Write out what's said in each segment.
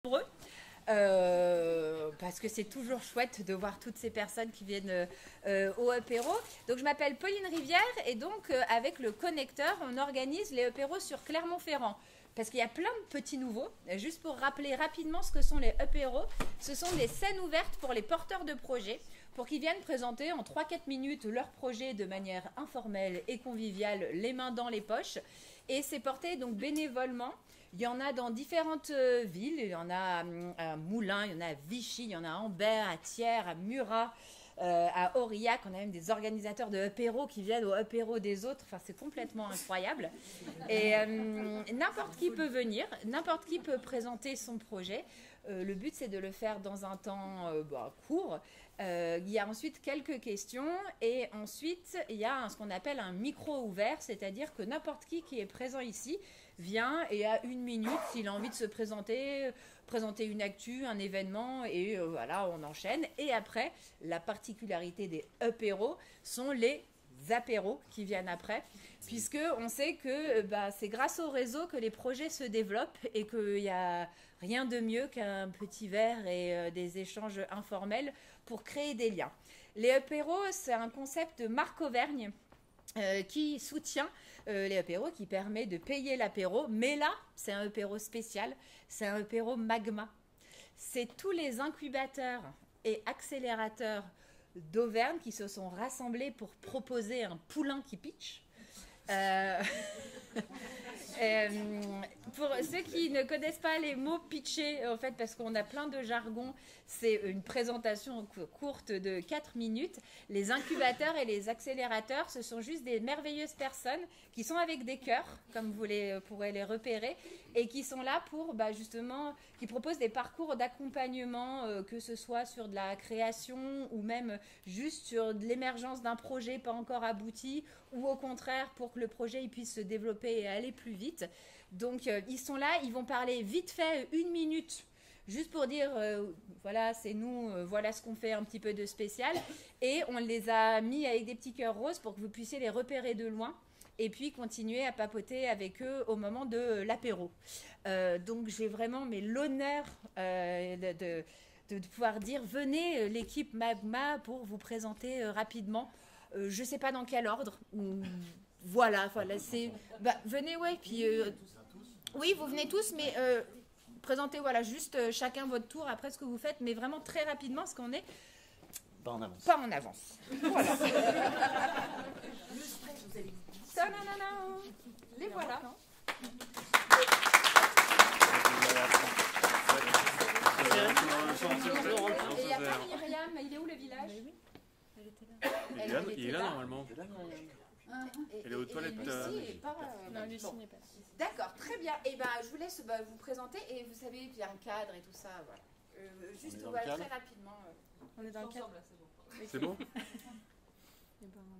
nombreux, parce que c'est toujours chouette de voir toutes ces personnes qui viennent au apéro. Donc je m'appelle Pauline Rivière et donc avec le connecteur, on organise les apéros sur Clermont-Ferrand. Parce qu'il y a plein de petits nouveaux. Juste pour rappeler rapidement ce que sont les apéros, ce sont des scènes ouvertes pour les porteurs de projets, pour qu'ils viennent présenter en 3-4 minutes leur projet de manière informelle et conviviale, les mains dans les poches. Et c'est porté donc bénévolement. Il y en a dans différentes villes. Il y en a à Moulins, il y en a à Vichy, il y en a à Ambert, à Thiers, à Murat, à Aurillac. On a même des organisateurs de apéros qui viennent au apéro des autres. Enfin, c'est complètement incroyable. Et n'importe qui peut venir, n'importe qui peut présenter son projet. Le but, c'est de le faire dans un temps court. Il y a ensuite quelques questions et ensuite, il y a ce qu'on appelle un micro ouvert, c'est-à-dire que n'importe qui est présent ici vient et a une minute s'il a envie de se présenter une actu, un événement et voilà, on enchaîne. Et après, la particularité des apéros sont les apéros qui viennent après, puisque on sait que c'est grâce au réseau que les projets se développent et qu'il n'y a rien de mieux qu'un petit verre et des échanges informels pour créer des liens. Les apéros, c'est un concept de Marc Auvergne qui soutient les apéros, qui permet de payer l'apéro. Mais là, c'est un apéro spécial, c'est un apéro magma. C'est tous les incubateurs et accélérateurs d'Auvergne qui se sont rassemblés pour proposer un poulain qui pitch. Pour ceux qui ne connaissent pas les mots pitcher, en fait, parce qu'on a plein de jargon, c'est une présentation courte de 4 minutes. Les incubateurs et les accélérateurs, ce sont juste des merveilleuses personnes qui sont avec des cœurs, comme vous pourrez les repérer, et qui sont là pour justement, qui proposent des parcours d'accompagnement, que ce soit sur de la création ou même juste sur de l'émergence d'un projet pas encore abouti, ou au contraire pour que le projet il puisse se développer et aller plus vite. Donc ils sont là, ils vont parler vite fait 1 minute, juste pour dire voilà c'est nous, voilà ce qu'on fait un petit peu de spécial, et on les a mis avec des petits cœurs roses pour que vous puissiez les repérer de loin et puis continuer à papoter avec eux au moment de l'apéro. Donc j'ai vraiment l'honneur de pouvoir dire venez l'équipe Magma pour vous présenter rapidement. Je ne sais pas dans quel ordre. Voilà, c'est. Venez, ouais, puis. Oui, vous venez tous, mais présentez, voilà, juste chacun votre tour après ce que vous faites, mais vraiment très rapidement, parce qu'on est. Pas en avance. Pas en avance. Voilà. Non. Les voilà. Et il n'y a pas Myriam, il est où le village? Il est là normalement. Elle est aux toilettes. Non, Lucie n'est pas là. D'accord, très bien. Et je vous laisse vous présenter et vous savez, il y a un cadre et tout ça. Voilà. Juste très rapidement. On est dans le cadre. C'est bon.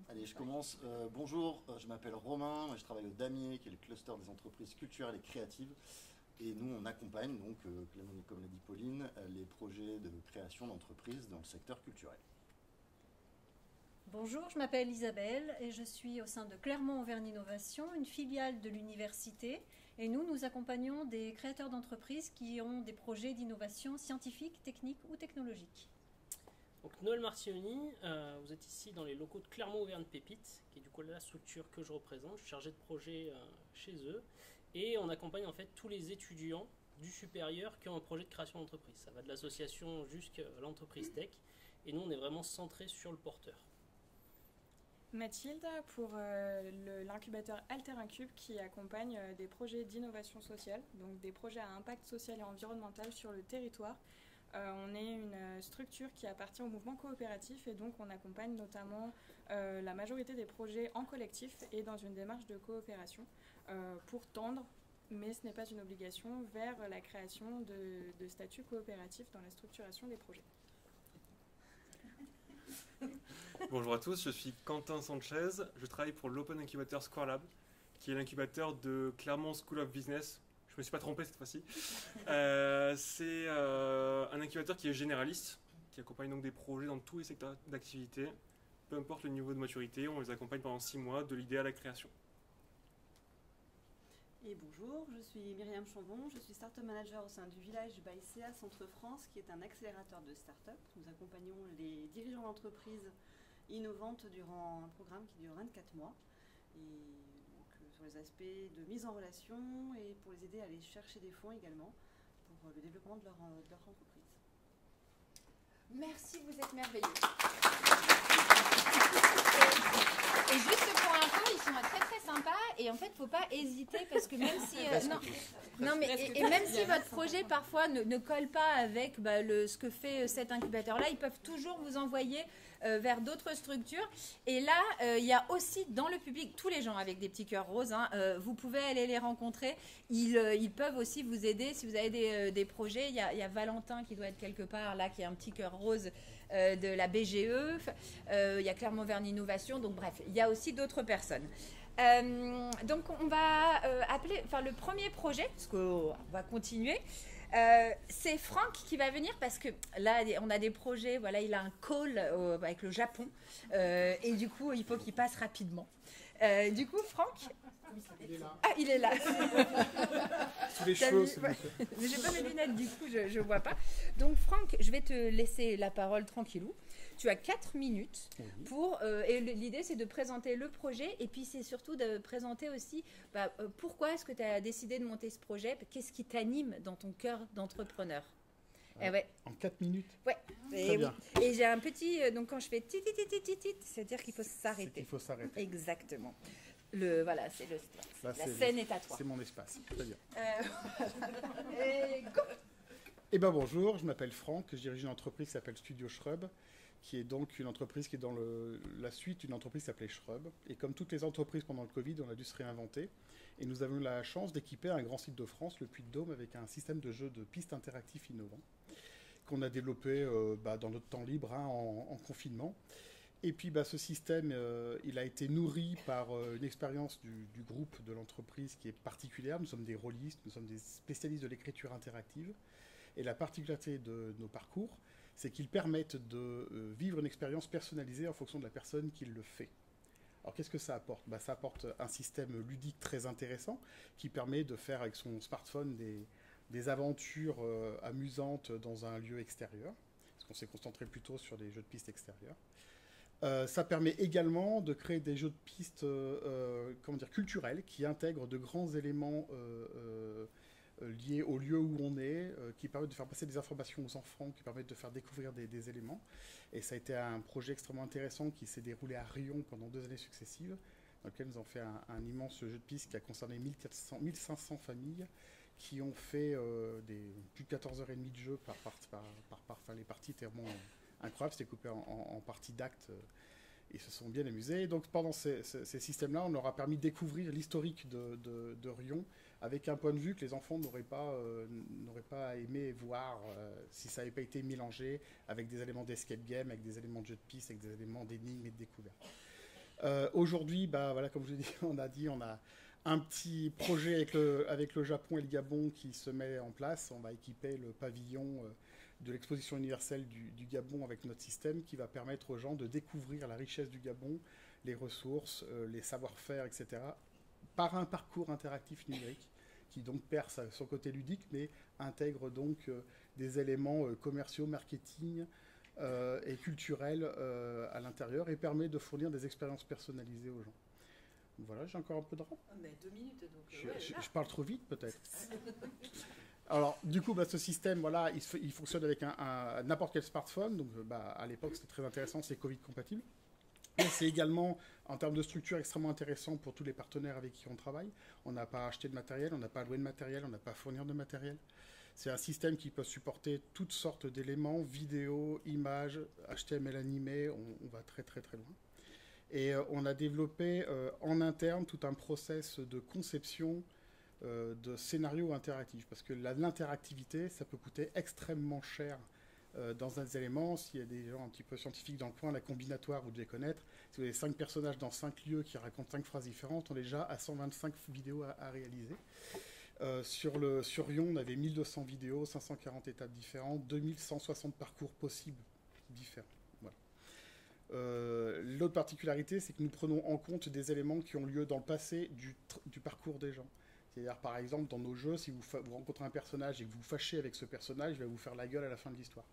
Allez, je commence. Bonjour, je m'appelle Romain, je travaille au Damier, qui est le cluster des entreprises culturelles et créatives. Et nous, on accompagne, donc, comme l'a dit Pauline, les projets de création d'entreprises dans le secteur culturel. Bonjour, je m'appelle Isabelle et je suis au sein de Clermont Auvergne Innovation, une filiale de l'université. Et nous accompagnons des créateurs d'entreprises qui ont des projets d'innovation scientifique, technique ou technologique. Donc Noël Marcioni, vous êtes ici dans les locaux de Clermont Auvergne Pépite, qui est du coup la structure que je représente. Je suis chargé de projet chez eux. Et on accompagne en fait tous les étudiants du supérieur qui ont un projet de création d'entreprise. Ça va de l'association jusqu'à l'entreprise tech. Et nous, on est vraiment centré sur le porteur. Mathilde pour l'incubateur Alter Incube qui accompagne des projets d'innovation sociale, donc des projets à impact social et environnemental sur le territoire. On est une structure qui appartient au mouvement coopératif et donc on accompagne notamment la majorité des projets en collectif et dans une démarche de coopération pour tendre, mais ce n'est pas une obligation, vers la création de statuts coopératifs dans la structuration des projets. Bonjour à tous, je suis Quentin Sanchez, je travaille pour l'Open Incubator Square Lab, qui est l'incubateur de Clermont School of Business. Je ne me suis pas trompé cette fois-ci. C'est un incubateur qui est généraliste, qui accompagne donc des projets dans tous les secteurs d'activité. Peu importe le niveau de maturité, on les accompagne pendant 6 mois, de l'idée à la création. Et bonjour, je suis Myriam Chambon, je suis Startup Manager au sein du village Baïséa Centre France, qui est un accélérateur de start-up. Nous accompagnons les dirigeants d'entreprises innovantes durant un programme qui dure 24 mois. Et donc, sur les aspects de mise en relation et pour les aider à aller chercher des fonds également pour le développement de leur entreprise. Merci, vous êtes merveilleux. Et juste pour info, ils sont très très sympas et en fait, faut pas hésiter parce que même si même si votre projet parfois ne colle pas avec ce que fait cet incubateur-là, ils peuvent toujours vous envoyer vers d'autres structures. Et là, il y a aussi dans le public tous les gens avec des petits cœurs roses. Vous pouvez aller les rencontrer. Ils peuvent aussi vous aider si vous avez des projets. Il y a Valentin qui doit être quelque part là, qui a un petit cœur rose de la BGE. Il y a Clermont-Verne Innovation. Donc bref, il y a aussi d'autres personnes. Donc on va appeler, le premier projet, parce qu'on va continuer. C'est Franck qui va venir parce que là on a des projets, voilà, il a un call avec le Japon et du coup il faut qu'il passe rapidement. Du coup Franck, il est là. Ah, il est là. Sous les cheveux, s'il vous plaît. Mais j'ai pas mes lunettes, du coup je vois pas. Donc Franck, je vais te laisser la parole tranquillou. Tu as 4 minutes pour... et l'idée, c'est de présenter le projet et puis c'est surtout de présenter aussi pourquoi est-ce que tu as décidé de monter ce projet, qu'est-ce qui t'anime dans ton cœur d'entrepreneur. Ouais. En 4 minutes. Ouais. Très bien. Et j'ai un petit... donc quand je fais tit, c'est-à-dire qu'il faut s'arrêter. Il faut s'arrêter. Exactement. Voilà, c'est le stress. Là, la scène est à toi. C'est mon espace. Très bien. Et go. Eh bien bonjour, je m'appelle Franck, je dirige une entreprise qui s'appelle Studio Shrub, qui est donc une entreprise qui est dans la suite d'une entreprise qui s'appelait Shrub. Et comme toutes les entreprises pendant le Covid, on a dû se réinventer. Et nous avons eu la chance d'équiper un grand site de France, le Puy-de-Dôme, avec un système de jeu de pistes interactifs innovants qu'on a développé dans notre temps libre en confinement. Et puis ce système, il a été nourri par une expérience du groupe de l'entreprise qui est particulière. Nous sommes des rôlistes, nous sommes des spécialistes de l'écriture interactive. Et la particularité de nos parcours, c'est qu'ils permettent de vivre une expérience personnalisée en fonction de la personne qui le fait. Alors qu'est-ce que ça apporte ? Ça apporte un système ludique très intéressant qui permet de faire avec son smartphone des aventures amusantes dans un lieu extérieur, parce qu'on s'est concentré plutôt sur des jeux de pistes extérieurs. Ça permet également de créer des jeux de pistes culturels qui intègrent de grands éléments liés au lieu où on est, qui permettent de faire passer des informations aux enfants, qui permettent de faire découvrir des éléments. Et ça a été un projet extrêmement intéressant qui s'est déroulé à Rion pendant 2 années successives, dans lequel nous avons fait un immense jeu de piste qui a concerné 1500 familles qui ont fait plus de 14h30 de jeu les parties étaient vraiment incroyables, c'était coupé en parties d'actes. Ils se sont bien amusés. Donc pendant ces systèmes-là, on leur a permis de découvrir l'historique de Rion avec un point de vue que les enfants n'auraient pas aimé voir si ça n'avait pas été mélangé avec des éléments d'escape game, avec des éléments de jeu de piste, avec des éléments d'énigmes et de découverte. Aujourd'hui, comme je l'ai on a un petit projet avec le Japon et le Gabon qui se met en place. On va équiper le pavillon de l'exposition universelle du Gabon avec notre système qui va permettre aux gens de découvrir la richesse du Gabon, les ressources, les savoir-faire, etc. par un parcours interactif numérique qui donc perd son côté ludique mais intègre donc des éléments commerciaux, marketing et culturels à l'intérieur et permet de fournir des expériences personnalisées aux gens. Voilà, j'ai encore un peu de rap. Mais 2 minutes donc. Je parle trop vite peut-être. Alors, du coup, ce système, voilà, il fonctionne avec n'importe quel smartphone. Donc, à l'époque, c'était très intéressant, c'est Covid compatible. Et c'est également, en termes de structure, extrêmement intéressant pour tous les partenaires avec qui on travaille. On n'a pas à acheter de matériel, on n'a pas à louer de matériel, on n'a pas à fournir de matériel. C'est un système qui peut supporter toutes sortes d'éléments, vidéos, images, HTML animé, on va très très très loin. Et on a développé en interne tout un process de conception de scénarios interactifs. Parce que l'interactivité, ça peut coûter extrêmement cher dans un élément. S'il y a des gens un petit peu scientifiques dans le coin, la combinatoire, vous devez connaître. Si vous avez 5 personnages dans 5 lieux qui racontent 5 phrases différentes, on est déjà à 125 vidéos à réaliser. Sur Rion, on avait 1200 vidéos, 540 étapes différentes, 2160 parcours possibles différents. L'autre particularité, c'est que nous prenons en compte des éléments qui ont lieu dans le passé du parcours des gens. C'est-à-dire, par exemple, dans nos jeux, si vous rencontrez un personnage et que vous fâchez avec ce personnage, il va vous faire la gueule à la fin de l'histoire.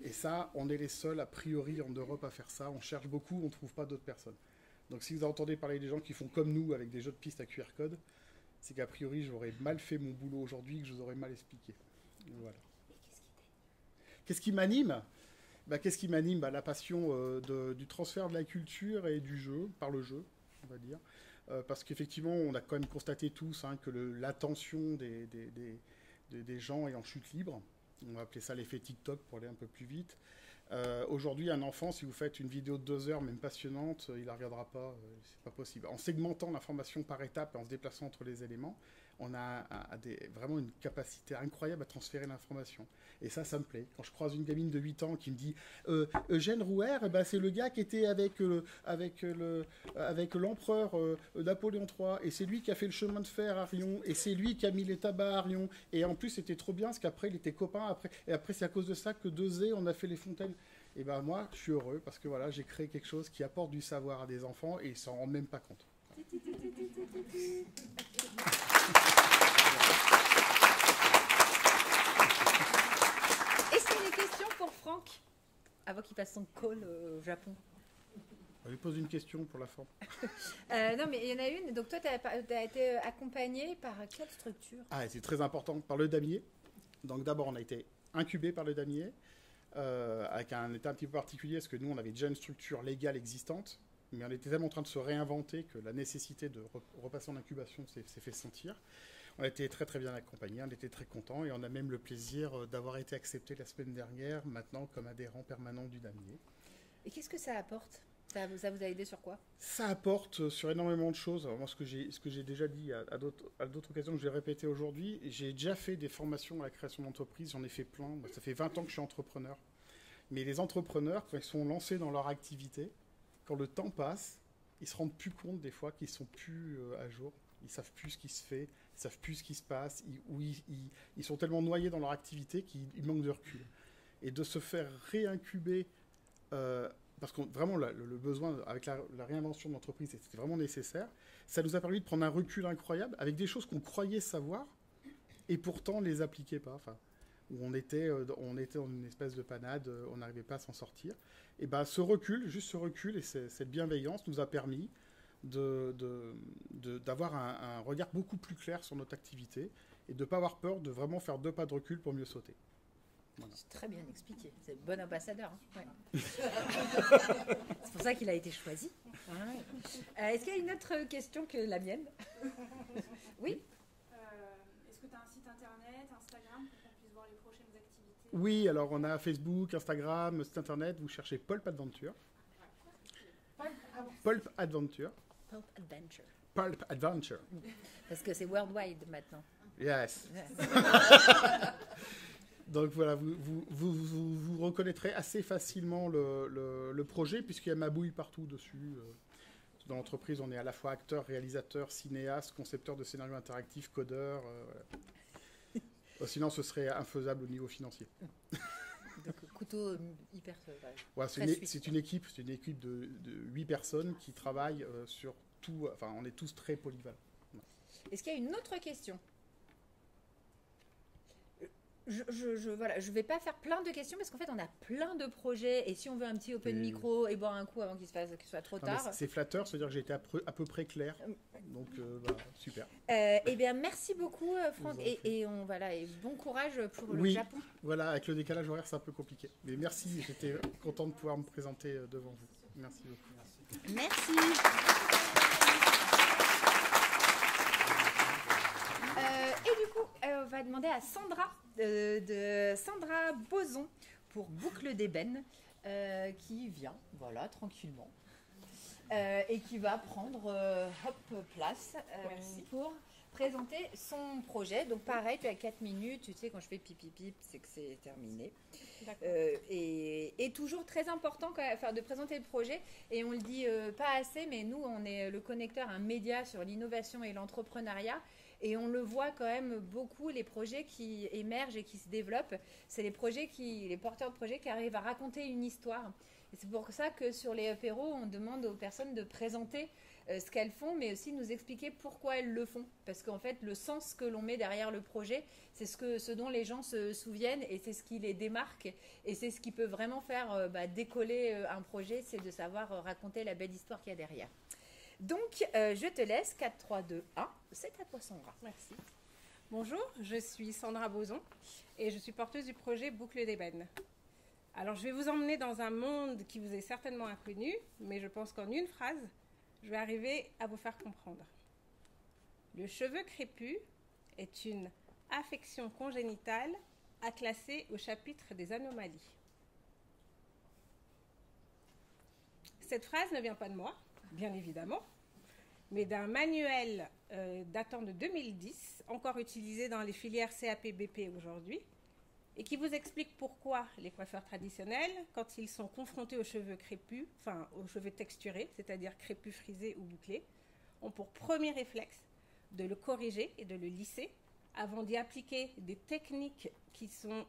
Et ça, on est les seuls, a priori, en Europe à faire ça. On cherche beaucoup, on ne trouve pas d'autres personnes. Donc si vous entendez parler des gens qui font comme nous, avec des jeux de pistes à QR code, c'est qu'a priori, j'aurais mal fait mon boulot aujourd'hui, que je vous aurais mal expliqué. Voilà. Qu'est-ce qui m'anime ? Qu'est-ce qui m'anime ? La passion du transfert de la culture et du jeu, par le jeu, on va dire. Parce qu'effectivement, on a quand même constaté tous que l'attention des gens est en chute libre. On va appeler ça l'effet TikTok pour aller un peu plus vite. Aujourd'hui, un enfant, si vous faites une vidéo de 2 heures, même passionnante, il ne la regardera pas, c'est pas possible. En segmentant l'information par étapes et en se déplaçant entre les éléments, on a vraiment une capacité incroyable à transférer l'information. Et ça me plaît. Quand je croise une gamine de 8 ans qui me dit Eugène Rouher, c'est le gars qui était avec l'empereur Napoléon III, et c'est lui qui a fait le chemin de fer à Rion, et c'est lui qui a mis les tabacs à Rion, et en plus c'était trop bien, parce qu'après il était copain, et après c'est à cause de ça que Deuzé, on a fait les fontaines. Et moi, je suis heureux, parce que voilà, j'ai créé quelque chose qui apporte du savoir à des enfants, et ils s'en rendent même pas compte. Est-ce qu'il y a des questions pour Franck avant qu'il passe son call au Japon? On lui pose une question pour la forme. Non, mais il y en a une. Donc toi, tu as été accompagné par quelle structure? C'est très important, par le damier. Donc d'abord, on a été incubé par le damier, avec un état un petit peu particulier, parce que nous, on avait déjà une structure légale existante, mais on était tellement en train de se réinventer que la nécessité de repasser en incubation s'est fait sentir. On a été très très bien accompagnés, on était très contents, et on a même le plaisir d'avoir été accepté la semaine dernière, maintenant comme adhérent permanent du damier. Et qu'est-ce que ça apporte? Ça vous a aidé sur quoi? Ça apporte sur énormément de choses. Alors moi, ce que j'ai déjà dit à d'autres occasions, que je vais répéter aujourd'hui, j'ai déjà fait des formations à la création d'entreprise, j'en ai fait plein. Moi, ça fait 20 ans que je suis entrepreneur. Mais les entrepreneurs, quand ils sont lancés dans leur activité, quand le temps passe, ils se rendent plus compte des fois qu'ils sont plus à jour. Ils savent plus ce qui se fait, ils savent plus ce qui se passe, ils sont tellement noyés dans leur activité qu'ils manquent de recul. Et de se faire réincuber, parce que vraiment le besoin, avec la réinvention de l'entreprise, c'était vraiment nécessaire, ça nous a permis de prendre un recul incroyable avec des choses qu'on croyait savoir, et pourtant les appliquait pas. Où on était dans une espèce de panade, on n'arrivait pas à s'en sortir. Et ce recul et cette bienveillance nous a permis d'avoir un regard beaucoup plus clair sur notre activité et de ne pas avoir peur de vraiment faire 2 pas de recul pour mieux sauter. Voilà. C'est très bien expliqué. C'est le bon ambassadeur. Ouais. C'est pour ça qu'il a été choisi. Est-ce qu'il y a une autre question que la mienne? Oui. Est-ce que tu as un site internet, Instagram, pour qu'on puisse voir les prochaines activités? Oui, alors on a Facebook, Instagram, site internet, vous cherchez Pulp Adventure. Pulp Adventure. Pulp Adventure. Pulp Adventure. Parce que c'est worldwide maintenant. Yes. Donc voilà, vous reconnaîtrez assez facilement le projet, puisqu'il y a ma bouille partout dessus. Dans l'entreprise, on est à la fois acteur, réalisateur, cinéaste, concepteur de scénarios interactifs, codeur. Sinon, ce serait infaisable au niveau financier. Donc, couteau hyper... Ouais, c'est une équipe de 8 personnes qui travaillent sur tout. Enfin, on est tous très polyvalents. Est-ce qu'il y a une autre question? Je vais pas faire plein de questions parce qu'en fait on a plein de projets et si on veut un petit open micro et boire un coup avant qu'il soit trop tard. C'est flatteur, c'est-à-dire que j'ai été à peu près clair. Donc voilà, super. Eh bien merci beaucoup Franck et bon courage pour le Japon. Voilà, avec le décalage horaire c'est un peu compliqué. Mais merci, j'étais content de pouvoir me présenter devant vous. Merci beaucoup. Merci. Et du coup, on va demander à Sandra, Sandra Boson, pour Boucle d'ébène, qui vient, voilà, tranquillement, et qui va prendre place pour présenter son projet. Donc pareil, tu as 4 minutes, tu sais, quand je fais pipi, c'est que c'est terminé. Et toujours très important de présenter le projet, et on le dit pas assez, mais nous, on est le connecteur, un média sur l'innovation et l'entrepreneuriat. Et on le voit quand même beaucoup, les projets qui émergent et qui se développent, c'est les porteurs de projets qui arrivent à raconter une histoire. Et c'est pour ça que sur les apéros, on demande aux personnes de présenter ce qu'elles font, mais aussi nous expliquer pourquoi elles le font. Parce qu'en fait, le sens que l'on met derrière le projet, c'est ce dont les gens se souviennent et c'est ce qui les démarque. Et c'est ce qui peut vraiment faire décoller un projet, c'est de savoir raconter la belle histoire qu'il y a derrière. Donc, je te laisse, 4, 3, 2, 1. C'est à toi, Sandra. Merci. Bonjour, je suis Sandra Boson et je suis porteuse du projet Boucle d'ébène. Alors, je vais vous emmener dans un monde qui vous est certainement inconnu, mais je pense qu'en une phrase, je vais arriver à vous faire comprendre. Le cheveu crépus est une affection congénitale à classer au chapitre des anomalies. Cette phrase ne vient pas de moi, bien évidemment, mais d'un manuel datant de 2010, encore utilisé dans les filières CAP-BP aujourd'hui, et qui vous explique pourquoi les coiffeurs traditionnels, quand ils sont confrontés aux cheveux crépus, enfin aux cheveux texturés, c'est-à-dire crépus, frisés ou bouclés, ont pour premier réflexe de le corriger et de le lisser avant d'y appliquer des techniques qui sont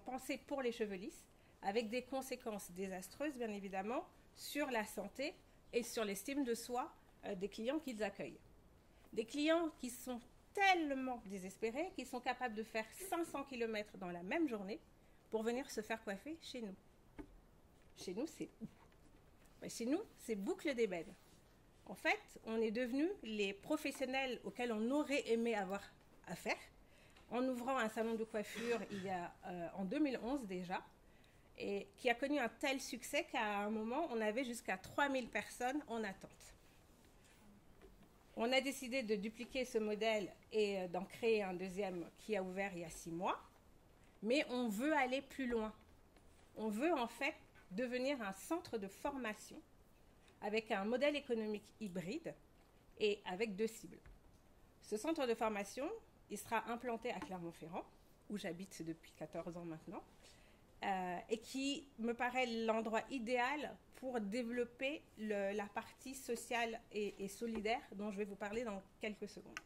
pensées pour les cheveux lisses, avec des conséquences désastreuses, bien évidemment, sur la santé et sur l'estime de soi des clients qu'ils accueillent. Des clients qui sont tellement désespérés qu'ils sont capables de faire 500 km dans la même journée pour venir se faire coiffer chez nous. Chez nous, c'est où? Chez nous, c'est Boucle d'ébène. En fait, on est devenus les professionnels auxquels on aurait aimé avoir affaire en ouvrant un salon de coiffure en 2011 déjà, et qui a connu un tel succès qu'à un moment, on avait jusqu'à 3000 personnes en attente. On a décidé de dupliquer ce modèle et d'en créer un deuxième qui a ouvert il y a 6 mois, mais on veut aller plus loin. On veut en fait devenir un centre de formation avec un modèle économique hybride et avec 2 cibles. Ce centre de formation, il sera implanté à Clermont-Ferrand, où j'habite depuis 14 ans maintenant, et qui me paraît l'endroit idéal pour développer la partie sociale et solidaire dont je vais vous parler dans quelques secondes.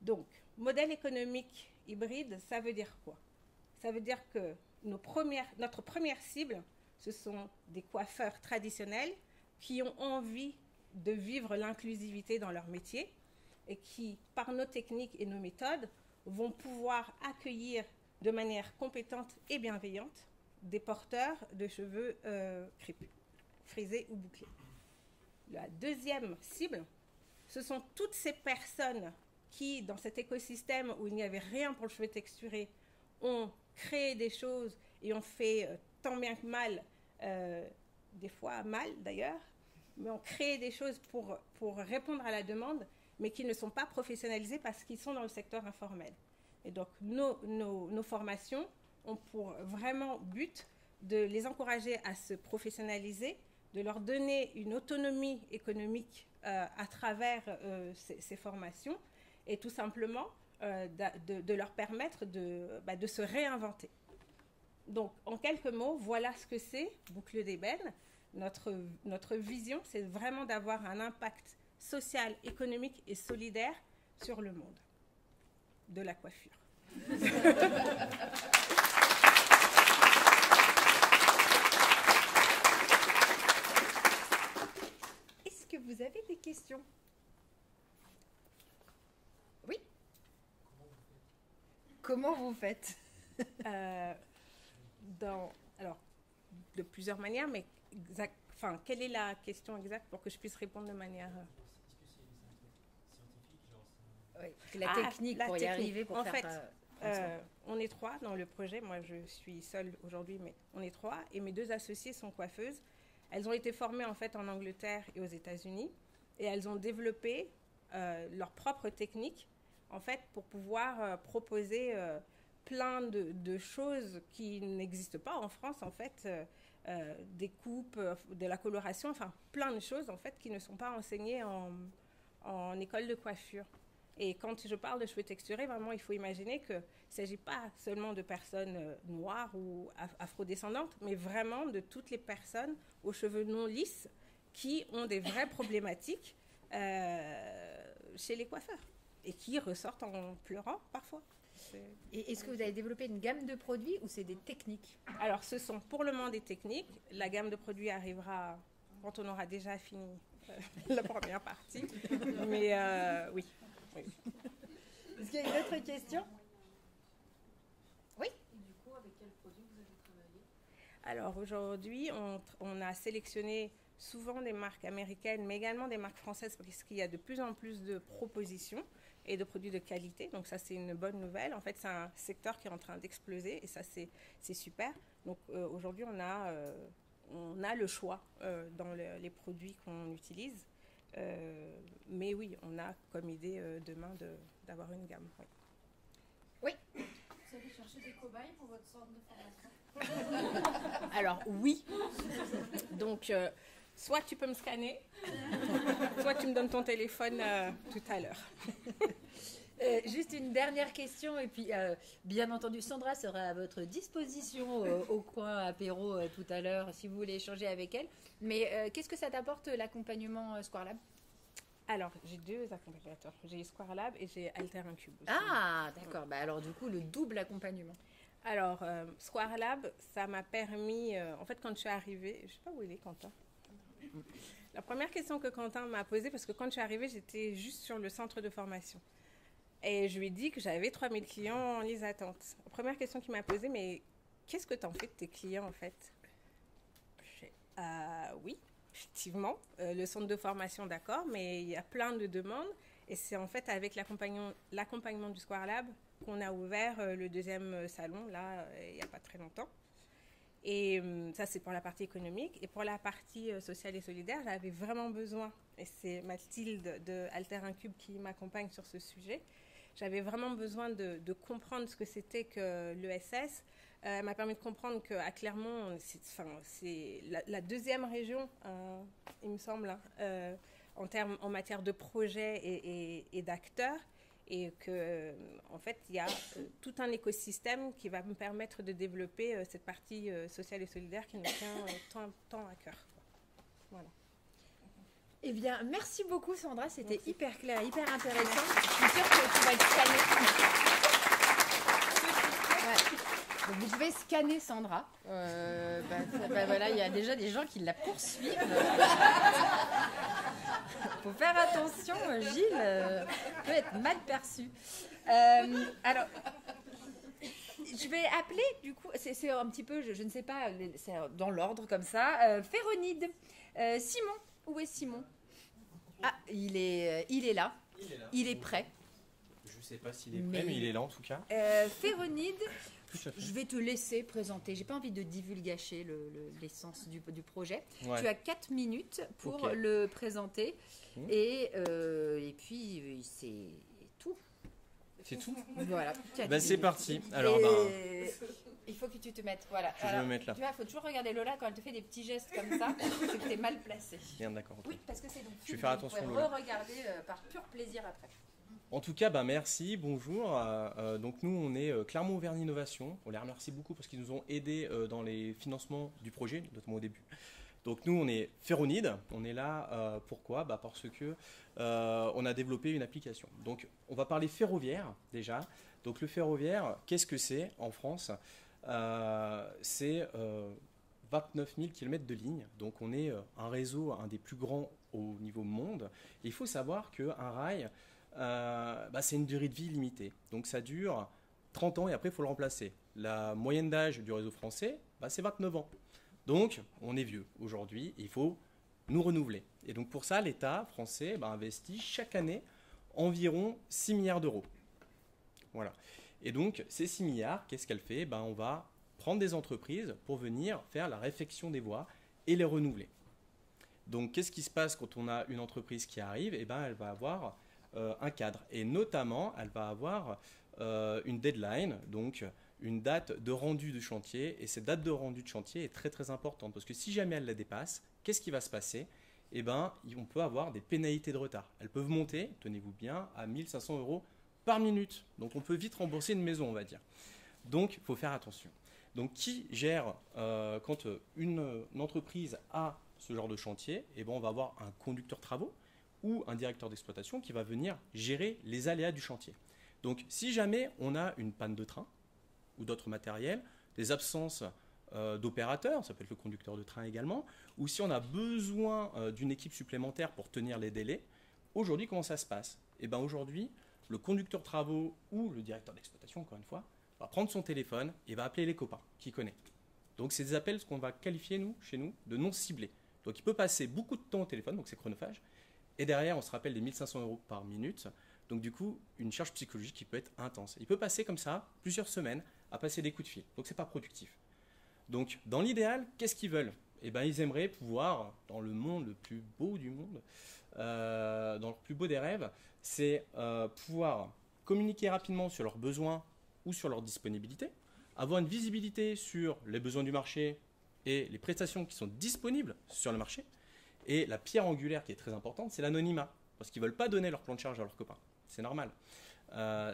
Donc, modèle économique hybride, ça veut dire quoi? Ça veut dire que notre première cible, ce sont des coiffeurs traditionnels qui ont envie de vivre l'inclusivité dans leur métier et qui, par nos techniques et nos méthodes, vont pouvoir accueillir de manière compétente et bienveillante des porteurs de cheveux crépus, frisés ou bouclés. La deuxième cible, ce sont toutes ces personnes qui, dans cet écosystème où il n'y avait rien pour le cheveu texturé, ont créé des choses et ont fait tant bien que mal, des fois mal d'ailleurs, mais ont créé des choses pour répondre à la demande, mais qui ne sont pas professionnalisées parce qu'ils sont dans le secteur informel. Et donc, nos formations ont pour vraiment but de les encourager à se professionnaliser, de leur donner une autonomie économique à travers ces formations et tout simplement de leur permettre de se réinventer. Donc, en quelques mots, voilà ce que c'est Boucle d'ébène. Notre vision, c'est vraiment d'avoir un impact social, économique et solidaire sur le monde de la coiffure. Est-ce que vous avez des questions? Oui. Comment vous faites? Alors, de plusieurs manières, mais quelle est la question exacte pour que je puisse répondre de manière... Oui, la technique pour y arriver, pour faire... On est 3 dans le projet. Moi, je suis seule aujourd'hui, mais on est 3. Et mes 2 associées sont coiffeuses. Elles ont été formées en fait en Angleterre et aux États-Unis. Et elles ont développé leur propre technique en fait pour pouvoir proposer plein de choses qui n'existent pas en France en fait. Des coupes, de la coloration, enfin plein de choses en fait qui ne sont pas enseignées en école de coiffure. Et quand je parle de cheveux texturés, vraiment, il faut imaginer qu'il ne s'agit pas seulement de personnes noires ou afrodescendantes, mais vraiment de toutes les personnes aux cheveux non lisses qui ont des vraies problématiques chez les coiffeurs et qui ressortent en pleurant parfois. Et est-ce que vous avez développé une gamme de produits ou c'est des techniques? Alors, ce sont pour le moment des techniques. La gamme de produits arrivera quand on aura déjà fini la première partie. Mais oui. Est-ce qu'il y a une autre question? Oui. Et du coup, avec quel produit vous avez travaillé? Alors aujourd'hui, on a sélectionné souvent des marques américaines, mais également des marques françaises, parce qu'il y a de plus en plus de propositions et de produits de qualité. Donc ça, c'est une bonne nouvelle. En fait, c'est un secteur qui est en train d'exploser et ça, c'est super. Donc aujourd'hui, on a le choix dans les produits qu'on utilise. Mais oui, on a comme idée demain d'avoir une gamme. Oui. Vous allez chercher des cobayes pour votre centre de formation? Alors oui. Donc soit tu peux me scanner, soit tu me donnes ton téléphone tout à l'heure. Juste une dernière question et puis bien entendu Sandra sera à votre disposition au coin apéro tout à l'heure si vous voulez échanger avec elle. Mais qu'est-ce que ça t'apporte l'accompagnement Square Lab? Alors j'ai 2 accompagnateurs, j'ai Square Lab et j'ai Alter Incube aussi. Ah d'accord, bah alors du coup le double accompagnement. Alors Square Lab, ça m'a permis, en fait quand je suis arrivée, je ne sais pas où il est Quentin. La première question que Quentin m'a posée, parce que quand je suis arrivée, j'étais juste sur le centre de formation. Et je lui ai dit que j'avais 3000 clients en liste d'attente. La première question qu'il m'a posée, mais qu'est-ce que tu en fais de tes clients en fait? Oui, effectivement, le centre de formation, d'accord, mais il y a plein de demandes. Et c'est en fait avec l'accompagnement du Square Lab qu'on a ouvert le 2e salon, là, il n'y a pas très longtemps. Et ça, c'est pour la partie économique. Et pour la partie sociale et solidaire, j'avais vraiment besoin, et c'est Mathilde de Alter Incube qui m'accompagne sur ce sujet, j'avais vraiment besoin de comprendre ce que c'était que l'ESS. Elle m'a permis de comprendre qu'à Clermont, c'est la 2e région, il me semble, en matière de projets et d'acteurs. Et qu'en fait, il y a tout un écosystème qui va me permettre de développer cette partie sociale et solidaire qui nous tient tant à cœur. Voilà. Eh bien, merci beaucoup Sandra, c'était hyper clair, hyper intéressant. Je suis sûre que tu vas être scannée. Ouais. Donc, vous pouvez scanner Sandra. Voilà, il y a déjà des gens qui la poursuivent. Il faut faire attention, Gilles peut être mal perçu. Alors, je vais appeler, du coup, c'est un petit peu, je ne sais pas, c'est dans l'ordre comme ça, Féronide. Simon, où est Simon? Ah, il est là. Il est prêt. Je ne sais pas s'il est prêt, mais il est là en tout cas. Féronide, je vais te laisser présenter. J'ai pas envie de divulgacher l'essence du projet. Ouais. Tu as 4 minutes pour le présenter. Et puis, c'est tout. C'est tout? Voilà. C'est parti. Alors, il faut que tu te mettes. Voilà. Je vais me mettre là. Tu vois, il faut toujours regarder Lola quand elle te fait des petits gestes comme ça. C'est que tu es mal placé. Bien, d'accord. Oui, parce que c'est donc. Je vais faire attention. Vous pouvez re-regarder par pur plaisir après. En tout cas, merci, bonjour. Donc nous, on est Clermont-Auvergne Innovation. On les remercie beaucoup parce qu'ils nous ont aidés dans les financements du projet, notamment au début. Donc nous, on est Féronide. On est là, pourquoi? Parce que on a développé une application. Donc on va parler ferroviaire déjà. Donc le ferroviaire, qu'est-ce que c'est en France? C'est 29 000 km de lignes. Donc on est un réseau, un des plus grands au niveau monde. Et il faut savoir qu'un rail, c'est une durée de vie limitée. Donc ça dure 30 ans et après il faut le remplacer. La moyenne d'âge du réseau français, c'est 29 ans. Donc on est vieux aujourd'hui, il faut nous renouveler. Et donc pour ça, l'État français investit chaque année environ 6 milliards d'euros. Voilà. Et donc ces 6 milliards, qu'est-ce qu'elle fait? On va prendre des entreprises pour venir faire la réfection des voies et les renouveler. Donc qu'est-ce qui se passe quand on a une entreprise qui arrive? Elle va avoir un cadre. Et notamment, elle va avoir une deadline, donc une date de rendu du chantier. Et cette date de rendu de chantier est très très importante parce que si jamais elle la dépasse, qu'est-ce qui va se passer? On peut avoir des pénalités de retard. Elles peuvent monter, tenez-vous bien, à 1 500 € par minute. Donc on peut vite rembourser une maison, on va dire. Donc il faut faire attention. Donc qui gère quand une entreprise a ce genre de chantier? On va avoir un conducteur travaux ou un directeur d'exploitation qui va venir gérer les aléas du chantier. Donc si jamais on a une panne de train ou d'autres matériels, des absences d'opérateurs, ça peut être le conducteur de train également, ou si on a besoin d'une équipe supplémentaire pour tenir les délais. Aujourd'hui, comment ça se passe? Eh bien aujourd'hui, le conducteur de travaux ou le directeur d'exploitation, encore une fois, va prendre son téléphone et va appeler les copains qu'il connaît. Donc c'est des appels, ce qu'on va qualifier, chez nous, de non ciblés. Donc il peut passer beaucoup de temps au téléphone, donc c'est chronophage, et derrière on se rappelle des 1500 € par minute, donc du coup une charge psychologique qui peut être intense. Il peut passer comme ça plusieurs semaines à passer des coups de fil, donc c'est pas productif. Donc dans l'idéal, qu'est-ce qu'ils veulent? Eh bien ils aimeraient pouvoir, dans le monde le plus beau du monde, dans le plus beau des rêves, c'est pouvoir communiquer rapidement sur leurs besoins ou sur leur disponibilité, avoir une visibilité sur les besoins du marché et les prestations qui sont disponibles sur le marché. Et la pierre angulaire qui est très importante, c'est l'anonymat, parce qu'ils ne veulent pas donner leur plan de charge à leurs copains. C'est normal.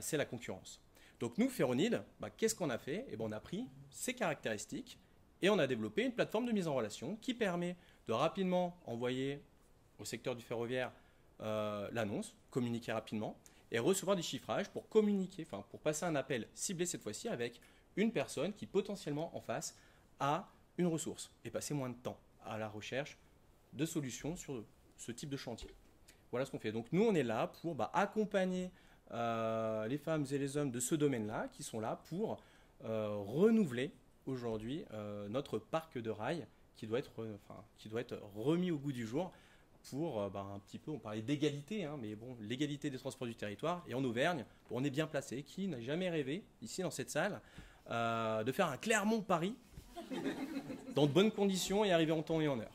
C'est la concurrence. Donc nous, Ferronide, qu'est-ce qu'on a fait? Eh ben, on a pris ces caractéristiques et on a développé une plateforme de mise en relation qui permet de rapidement envoyer au secteur du ferroviaire l'annonce, communiquer rapidement et recevoir des chiffrages pour communiquer, pour passer un appel ciblé cette fois-ci avec une personne qui potentiellement en face a une ressource et passer moins de temps à la recherche de solutions sur ce type de chantier. Voilà ce qu'on fait. Donc nous, on est là pour accompagner les femmes et les hommes de ce domaine-là qui sont là pour renouveler aujourd'hui notre parc de rails qui doit être remis au goût du jour pour un petit peu, on parlait d'égalité, mais bon, l'égalité des transports du territoire. Et en Auvergne, on est bien placé. Qui n'a jamais rêvé, ici dans cette salle, de faire un Clermont-Paris dans de bonnes conditions et arriver en temps et en heure?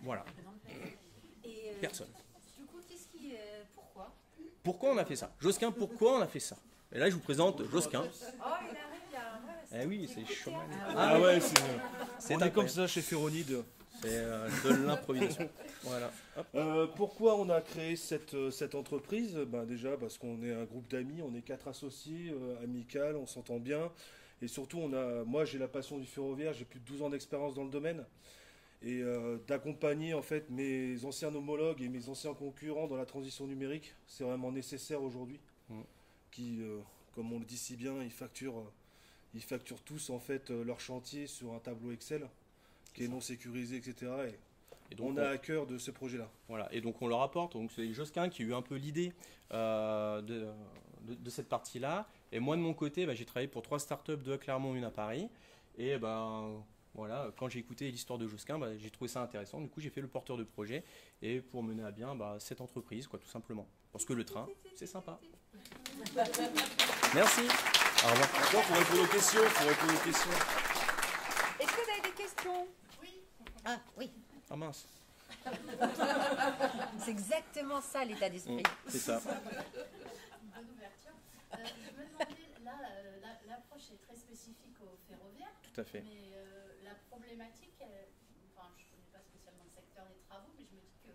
Voilà. Et personne. Du coup, pourquoi? Pourquoi on a fait ça? Josquin, pourquoi on a fait ça? Et là, je vous présente Josquin. Oh, il arrive, il y a un... Eh oui, c'est chaud. Ah ouais, on est comme ça chez Ferronide. C'est de l'improvisation. Voilà. Pourquoi on a créé cette entreprise? Déjà parce qu'on est un groupe d'amis, on est 4 associés, amical, on s'entend bien. Et surtout, moi j'ai la passion du ferroviaire, j'ai plus de 12 ans d'expérience dans le domaine. Et d'accompagner en fait mes anciens homologues et mes anciens concurrents dans la transition numérique, c'est vraiment nécessaire aujourd'hui. Qui, comme on le dit si bien, ils facturent tous en fait leur chantier sur un tableau Excel qui est non sécurisé, etc. Et donc on a à cœur de ce projet-là. Voilà, et donc on leur apporte. Donc c'est Josquin qui a eu un peu l'idée de cette partie-là. Et moi de mon côté, j'ai travaillé pour 3 startups, 2 à Clermont, 1 à Paris. Et voilà, quand j'ai écouté l'histoire de Josquin, j'ai trouvé ça intéressant. Du coup, j'ai fait le porteur de projet et pour mener à bien cette entreprise, tout simplement. Parce que le train, c'est sympa. Merci. Au revoir. Maintenant, pour répondre aux questions, Est-ce que vous avez des questions? Oui. Ah, oui. Ah mince. C'est exactement ça l'état d'esprit. C'est ça. Une bonne ouverture. Je me demandais, là, l'approche est très spécifique au ferroviaire. Tout à fait. Mais la problématique, je ne connais pas spécialement le secteur des travaux, mais je me dis que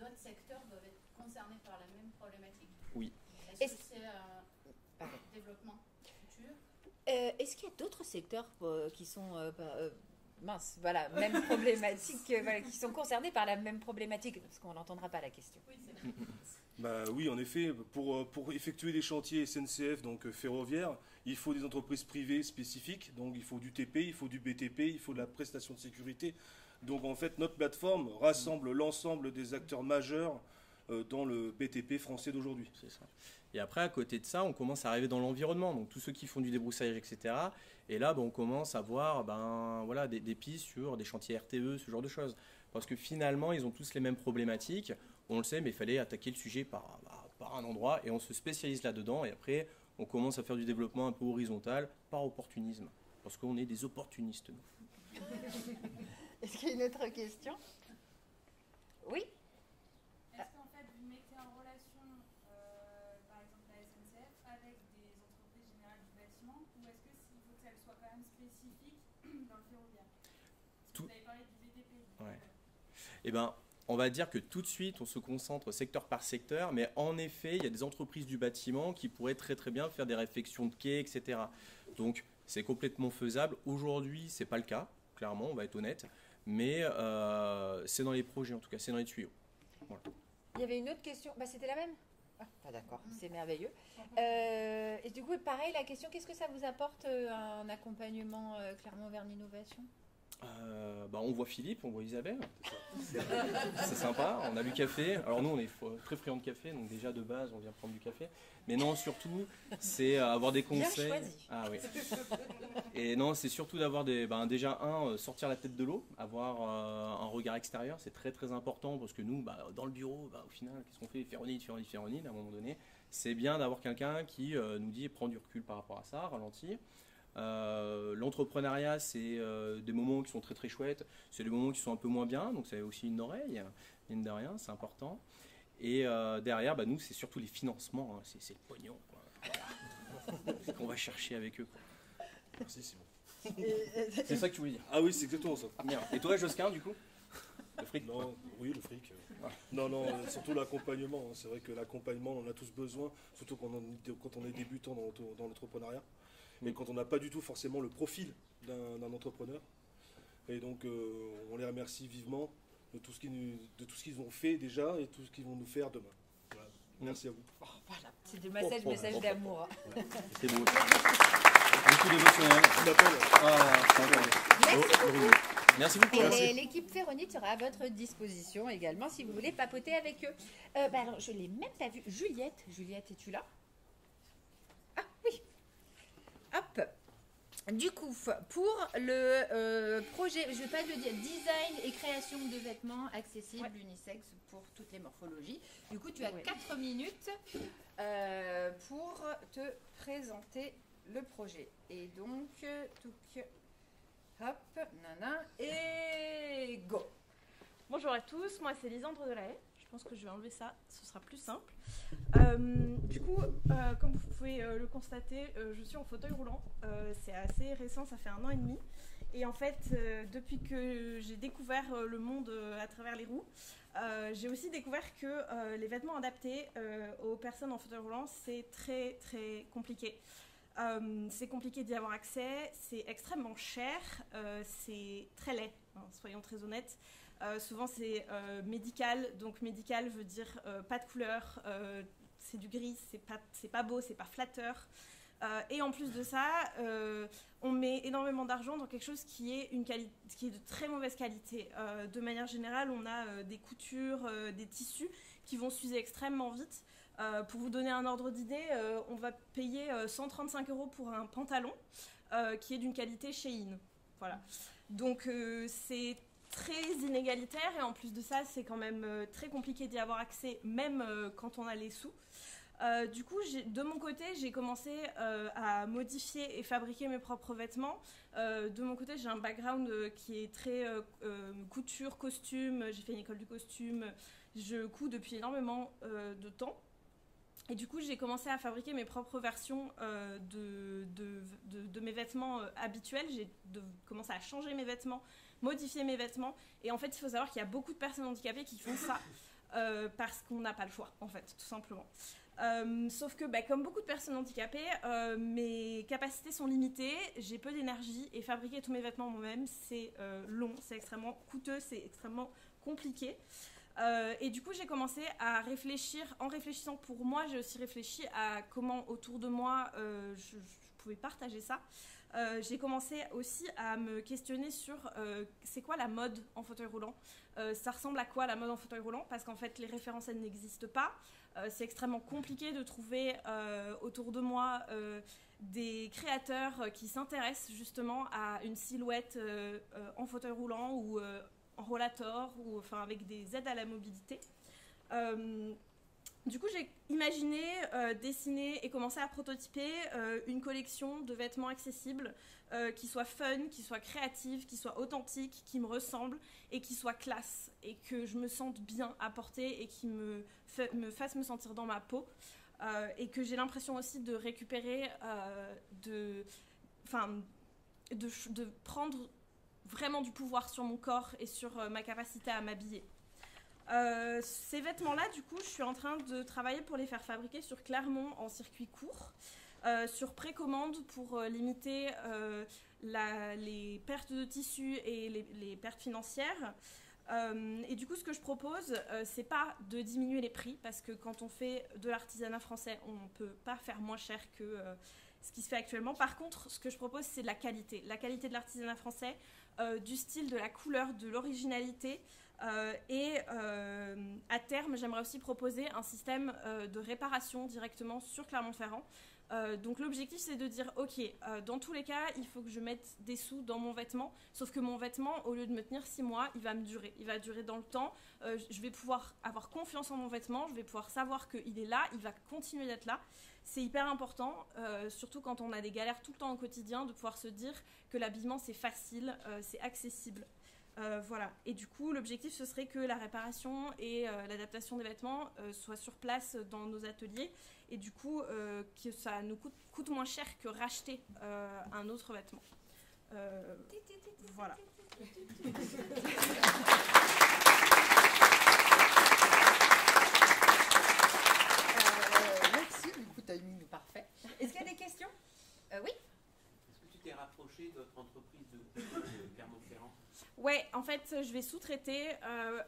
d'autres secteurs doivent être concernés par la même problématique. Oui. Est-ce que c'est un développement futur? Est-ce qu'il y a d'autres secteurs qui sont même problématique, qui sont concernés par la même problématique? Parce qu'on n'entendra pas la question. Oui, c'est vrai. Oui, en effet, pour effectuer des chantiers SNCF, donc ferroviaires, il faut des entreprises privées spécifiques, donc il faut du TP, il faut du BTP, il faut de la prestation de sécurité. Donc en fait, notre plateforme rassemble l'ensemble des acteurs majeurs dans le BTP français d'aujourd'hui. C'est ça. Et après, à côté de ça, on commence à arriver dans l'environnement, donc tous ceux qui font du débroussaillage, etc. Et là, on commence à voir des pistes sur des chantiers RTE, ce genre de choses. Parce que finalement, ils ont tous les mêmes problématiques. On le sait, mais il fallait attaquer le sujet par un endroit et on se spécialise là-dedans. Et après, on commence à faire du développement un peu horizontal par opportunisme. Parce qu'on est des opportunistes, nous. Est-ce qu'il y a une autre question? Oui. Est-ce qu'en fait, vous mettez en relation, par exemple, la SNCF avec des entreprises générales du bâtiment, ou est-ce qu'il faut qu'elles soient quand même spécifiques dans le ferroviaire? Vous avez parlé du BTP. Ouais. On va dire que tout de suite, on se concentre secteur par secteur, mais en effet, il y a des entreprises du bâtiment qui pourraient très très bien faire des réfections de quais, etc. Donc, c'est complètement faisable. Aujourd'hui, ce n'est pas le cas, clairement, on va être honnête, mais c'est dans les projets, en tout cas, c'est dans les tuyaux. Voilà. Il y avait une autre question. C'était la même? D'accord, c'est merveilleux. Et du coup, pareil, la question, qu'est-ce que ça vous apporte un accompagnement Clermont vers l'innovation? On voit Philippe, on voit Isabelle. C'est sympa, on a du café. Alors nous, on est très friands de café, donc déjà de base, on vient prendre du café. Mais non, surtout, c'est avoir des conseils. Bien choisi. Ah oui. Et non, c'est surtout d'avoir déjà sortir la tête de l'eau, avoir un regard extérieur, c'est très très important parce que nous, dans le bureau, au final, qu'est-ce qu'on fait? Féronide, à un moment donné. C'est bien d'avoir quelqu'un qui nous dit prends du recul par rapport à ça, ralentir. L'entrepreneuriat, c'est des moments qui sont très très chouettes, c'est des moments qui sont un peu moins bien, donc c'est aussi une oreille, mine de rien, c'est important. Et derrière, nous, c'est surtout les financements, hein, c'est le pognon, quoi. Voilà. C'est qu'on va chercher avec eux, quoi. Merci Simon. C'est ça que tu voulais dire? Ah oui, c'est exactement ça. Merde. Et toi, Josquin, du coup? Le fric? Non, oui, le fric. Non, surtout l'accompagnement. Hein. C'est vrai que l'accompagnement, on en a tous besoin, surtout quand on est débutant dans l'entrepreneuriat. Mais quand on n'a pas du tout forcément le profil d'un entrepreneur. Et donc, on les remercie vivement de tout ce qu'ils ont fait déjà et tout ce qu'ils vont nous faire demain. Voilà. Merci à vous. Oh, voilà. C'est du message d'amour. C'est beau. Beaucoup d'émotionnel. Merci beaucoup. Et l'équipe Féronide sera à votre disposition également si vous voulez papoter avec eux. Alors, je ne l'ai même pas vue. Juliette, es-tu là? Ah oui. Hop. Du coup, pour le projet, je ne vais pas le dire, design et création de vêtements accessibles unisex pour toutes les morphologies. Du coup, tu as 4 minutes pour te présenter le projet. Et donc, hop, nana, et go. Bonjour à tous, moi c'est Lisandre Delahaye. Je pense que je vais enlever ça, ce sera plus simple. Du coup, comme vous pouvez le constater, je suis en fauteuil roulant. C'est assez récent, ça fait 1 an et demi. Et en fait, depuis que j'ai découvert le monde à travers les roues, j'ai aussi découvert que les vêtements adaptés aux personnes en fauteuil roulant, c'est très très compliqué. C'est compliqué d'y avoir accès, c'est extrêmement cher, c'est très laid, hein, soyons très honnêtes. Souvent c'est médical, donc médical veut dire pas de couleur, c'est du gris, c'est pas beau, c'est pas flatteur. Et en plus de ça, on met énormément d'argent dans quelque chose qui est de très mauvaise qualité. De manière générale, on a des coutures, des tissus qui vont s'user extrêmement vite. Pour vous donner un ordre d'idée, on va payer 135 € pour un pantalon qui est d'une qualité Shein. Voilà. Donc c'est très inégalitaire et en plus de ça, c'est quand même très compliqué d'y avoir accès, même quand on a les sous. Du coup, de mon côté, j'ai commencé à modifier et fabriquer mes propres vêtements. De mon côté, j'ai un background qui est très couture, costume. J'ai fait une école du costume. Je couds depuis énormément de temps. Et du coup, j'ai commencé à fabriquer mes propres versions de mes vêtements habituels. J'ai commencé à changer mes vêtements, modifier mes vêtements. Et en fait, il faut savoir qu'il y a beaucoup de personnes handicapées qui font ça parce qu'on n'a pas le choix, en fait, tout simplement. Sauf que, comme beaucoup de personnes handicapées, mes capacités sont limitées, j'ai peu d'énergie et fabriquer tous mes vêtements moi-même, c'est long, c'est extrêmement coûteux, c'est extrêmement compliqué. Et du coup, j'ai commencé à réfléchir. En réfléchissant pour moi, j'ai aussi réfléchi à comment autour de moi je pouvais partager ça. J'ai commencé aussi à me questionner sur c'est quoi la mode en fauteuil roulant. Ça ressemble à quoi la mode en fauteuil roulant? Parce qu'en fait, les références, elles n'existent pas. C'est extrêmement compliqué de trouver autour de moi des créateurs qui s'intéressent justement à une silhouette en fauteuil roulant ou en rollator ou enfin avec des aides à la mobilité. Du coup, j'ai imaginé, dessiné et commencé à prototyper une collection de vêtements accessibles qui soient fun, qui soient créatives, qui soient authentiques, qui me ressemblent et qui soient classe et que je me sente bien à porter et qui me fassent me sentir dans ma peau et que j'ai l'impression aussi de récupérer, de prendre vraiment du pouvoir sur mon corps et sur ma capacité à m'habiller. Ces vêtements-là, du coup, je suis en train de travailler pour les faire fabriquer sur Clermont en circuit court, sur précommande pour limiter les pertes de tissu et les pertes financières. Et du coup, ce que je propose, c'est pas de diminuer les prix, parce que quand on fait de l'artisanat français, on ne peut pas faire moins cher que ce qui se fait actuellement. Par contre, ce que je propose, c'est de la qualité de l'artisanat français, du style, de la couleur, de l'originalité. Et à terme, j'aimerais aussi proposer un système de réparation directement sur Clermont-Ferrand. Donc l'objectif, c'est de dire, ok, dans tous les cas, il faut que je mette des sous dans mon vêtement, sauf que mon vêtement, au lieu de me tenir 6 mois, il va durer dans le temps. Je vais pouvoir avoir confiance en mon vêtement, je vais pouvoir savoir qu'il est là, il va continuer d'être là. C'est hyper important, surtout quand on a des galères tout le temps au quotidien, de pouvoir se dire que l'habillement, c'est facile, c'est accessible. Voilà. Et du coup, l'objectif, ce serait que la réparation et l'adaptation des vêtements soient sur place dans nos ateliers, et du coup, que ça nous coûte moins cher que racheter un autre vêtement. Voilà. Merci, du coup, timing parfait. Est-ce qu'il y a des questions? Oui. Est-ce que tu t'es rapproché de notre entreprise de Clermont-Ferrand? Ouais, en fait, je vais sous-traiter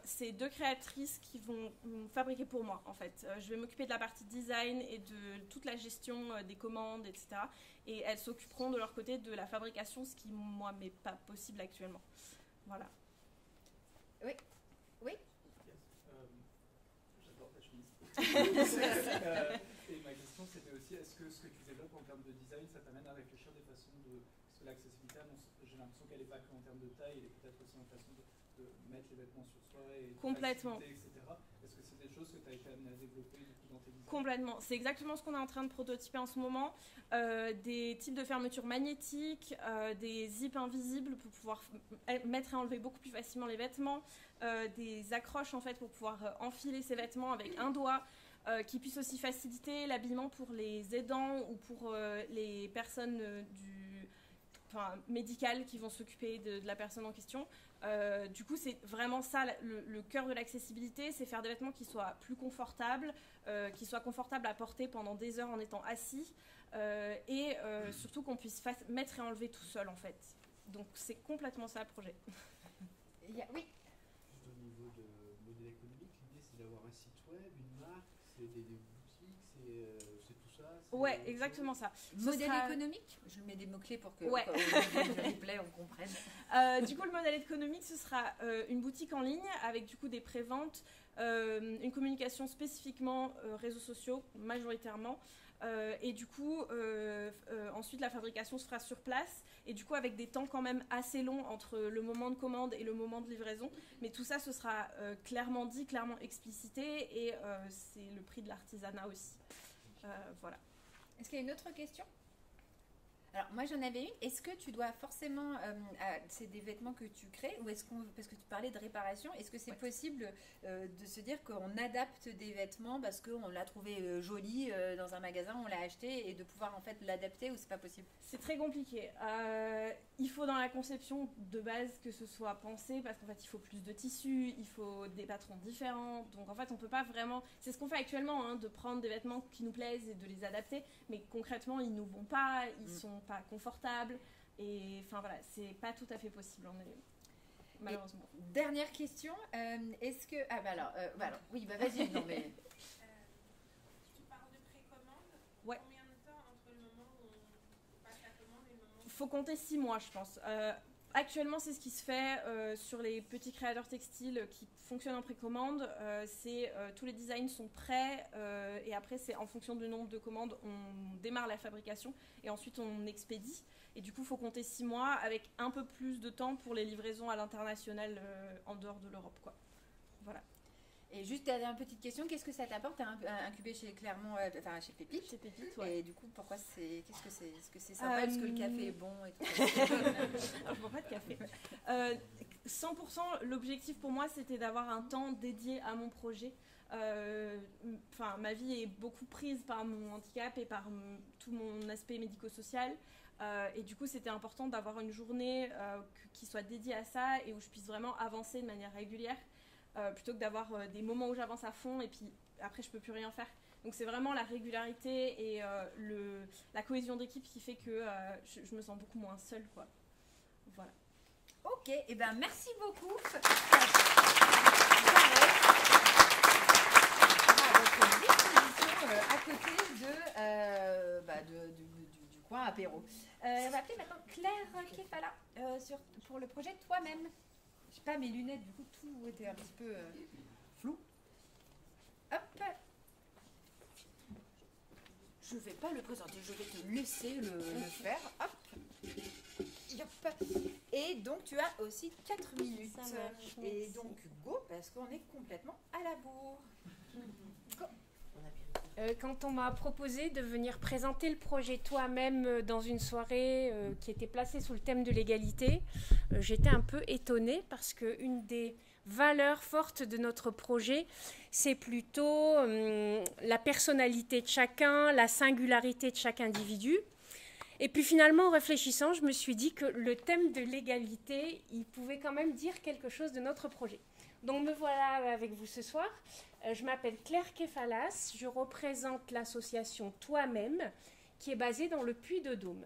ces 2 créatrices qui vont fabriquer pour moi, en fait. Je vais m'occuper de la partie design et de toute la gestion des commandes, etc. Et elles s'occuperont de leur côté de la fabrication, ce qui, moi, m'est pas possible actuellement. Voilà. Oui. Oui. J'adore ta chemise. Et ma question, c'était aussi, est-ce que ce que tu développes en termes de design, ça t'amène à réfléchir des façons de... Parce que l'accessibilité, j'ai l'impression qu'elle n'est pas que en termes de taille, elle est peut-être aussi en façon de mettre les vêtements sur soi et complètement, etc. Est-ce que c'est des choses que tu as été amené à développer du coup, dans tes designs? Complètement. C'est exactement ce qu'on est en train de prototyper en ce moment. Des types de fermetures magnétiques, des zips invisibles pour pouvoir mettre et enlever beaucoup plus facilement les vêtements, des accroches en fait pour pouvoir enfiler ces vêtements avec un doigt, qui puissent aussi faciliter l'habillement pour les aidants ou pour les personnes médicales qui vont s'occuper de la personne en question. Du coup, c'est vraiment ça le cœur de l'accessibilité, c'est faire des vêtements qui soient plus confortables, qui soient confortables à porter pendant des heures en étant assis, et surtout qu'on puisse mettre et enlever tout seul en fait. Donc c'est complètement ça le projet. Oui. Juste au niveau de modèle économique, l'idée c'est d'avoir un site web, une marque, c'est des boutiques, c'est tout ça. Ouais, exactement ça. Modèle économique, je mets des mots-clés pour que ouais. le replay, on comprenne. Du coup, le modèle économique, ce sera une boutique en ligne avec du coup des préventes, une communication spécifiquement réseaux sociaux majoritairement, et du coup ensuite la fabrication se fera sur place, et du coup avec des temps quand même assez longs entre le moment de commande et le moment de livraison, mais tout ça ce sera clairement dit, clairement explicité, et c'est le prix de l'artisanat aussi. Voilà. Est-ce qu'il y a une autre question? Alors moi j'en avais une. Est-ce que tu dois forcément, c'est des vêtements que tu crées, ou est-ce qu'on, parce que tu parlais de réparation, est-ce que c'est possible de se dire qu'on adapte des vêtements parce qu'on l'a trouvé joli dans un magasin, on l'a acheté, et de pouvoir en fait l'adapter, ou c'est pas possible? C'est très compliqué. Il faut dans la conception de base que ce soit pensé, parce qu'en fait il faut plus de tissus, il faut des patrons différents, donc en fait on peut pas vraiment, c'est ce qu'on fait actuellement, hein, de prendre des vêtements qui nous plaisent et de les adapter, mais concrètement ils nous vont pas, ils sont pas confortables, et enfin voilà, c'est pas tout à fait possible, malheureusement. Et dernière question, est-ce que, alors, oui, bah vas-y, non mais... Tu parles de précommande. Ouais. Combien de temps entre le moment où on passe la commande et le moment où... Il faut compter 6 mois, je pense. Actuellement, c'est ce qui se fait sur les petits créateurs textiles qui fonctionnent en précommande. Tous les designs sont prêts, et après, c'est en fonction du nombre de commandes, on démarre la fabrication et ensuite on expédie. Et du coup, il faut compter 6 mois avec un peu plus de temps pour les livraisons à l'international en dehors de l'Europe, quoi. Voilà. Et juste dernière petite question, qu'est-ce que ça t'apporte à incuber chez Clermont, enfin chez Pépite? Chez Pépite, ouais. Et du coup, pourquoi qu'est-ce que c'est? Est-ce que c'est sympa parce que le café est bon et tout? Alors, je bois pas de café. 100%, l'objectif pour moi, c'était d'avoir un temps dédié à mon projet. Ma vie est beaucoup prise par mon handicap et par tout mon aspect médico-social. Et du coup, c'était important d'avoir une journée qui soit dédiée à ça et où je puisse vraiment avancer de manière régulière. Plutôt que d'avoir des moments où j'avance à fond et puis après je peux plus rien faire. Donc c'est vraiment la régularité et la cohésion d'équipe qui fait que je me sens beaucoup moins seule, quoi. Voilà. Ok, et ben merci beaucoup. À côté du coin apéro. On va appeler maintenant Claire Kefala pour le projet Toi-même. Je sais pas, mes lunettes, du coup, tout était un petit peu flou. Hop. Je vais pas le présenter, je vais te laisser le faire. Hop. Yop. Et donc, tu as aussi 4 minutes. Ça marche, et merci. donc, go, parce qu'on est complètement à la bourre. Go. Quand on m'a proposé de venir présenter le projet Toi-même dans une soirée qui était placée sous le thème de l'égalité, j'étais un peu étonnée parce qu'une des valeurs fortes de notre projet, c'est plutôt la personnalité de chacun, la singularité de chaque individu. Et puis finalement, en réfléchissant, je me suis dit que le thème de l'égalité, il pouvait quand même dire quelque chose de notre projet. Donc me voilà avec vous ce soir. Je m'appelle Claire Kefalas, je représente l'association Toi-même qui est basée dans le Puy-de-Dôme.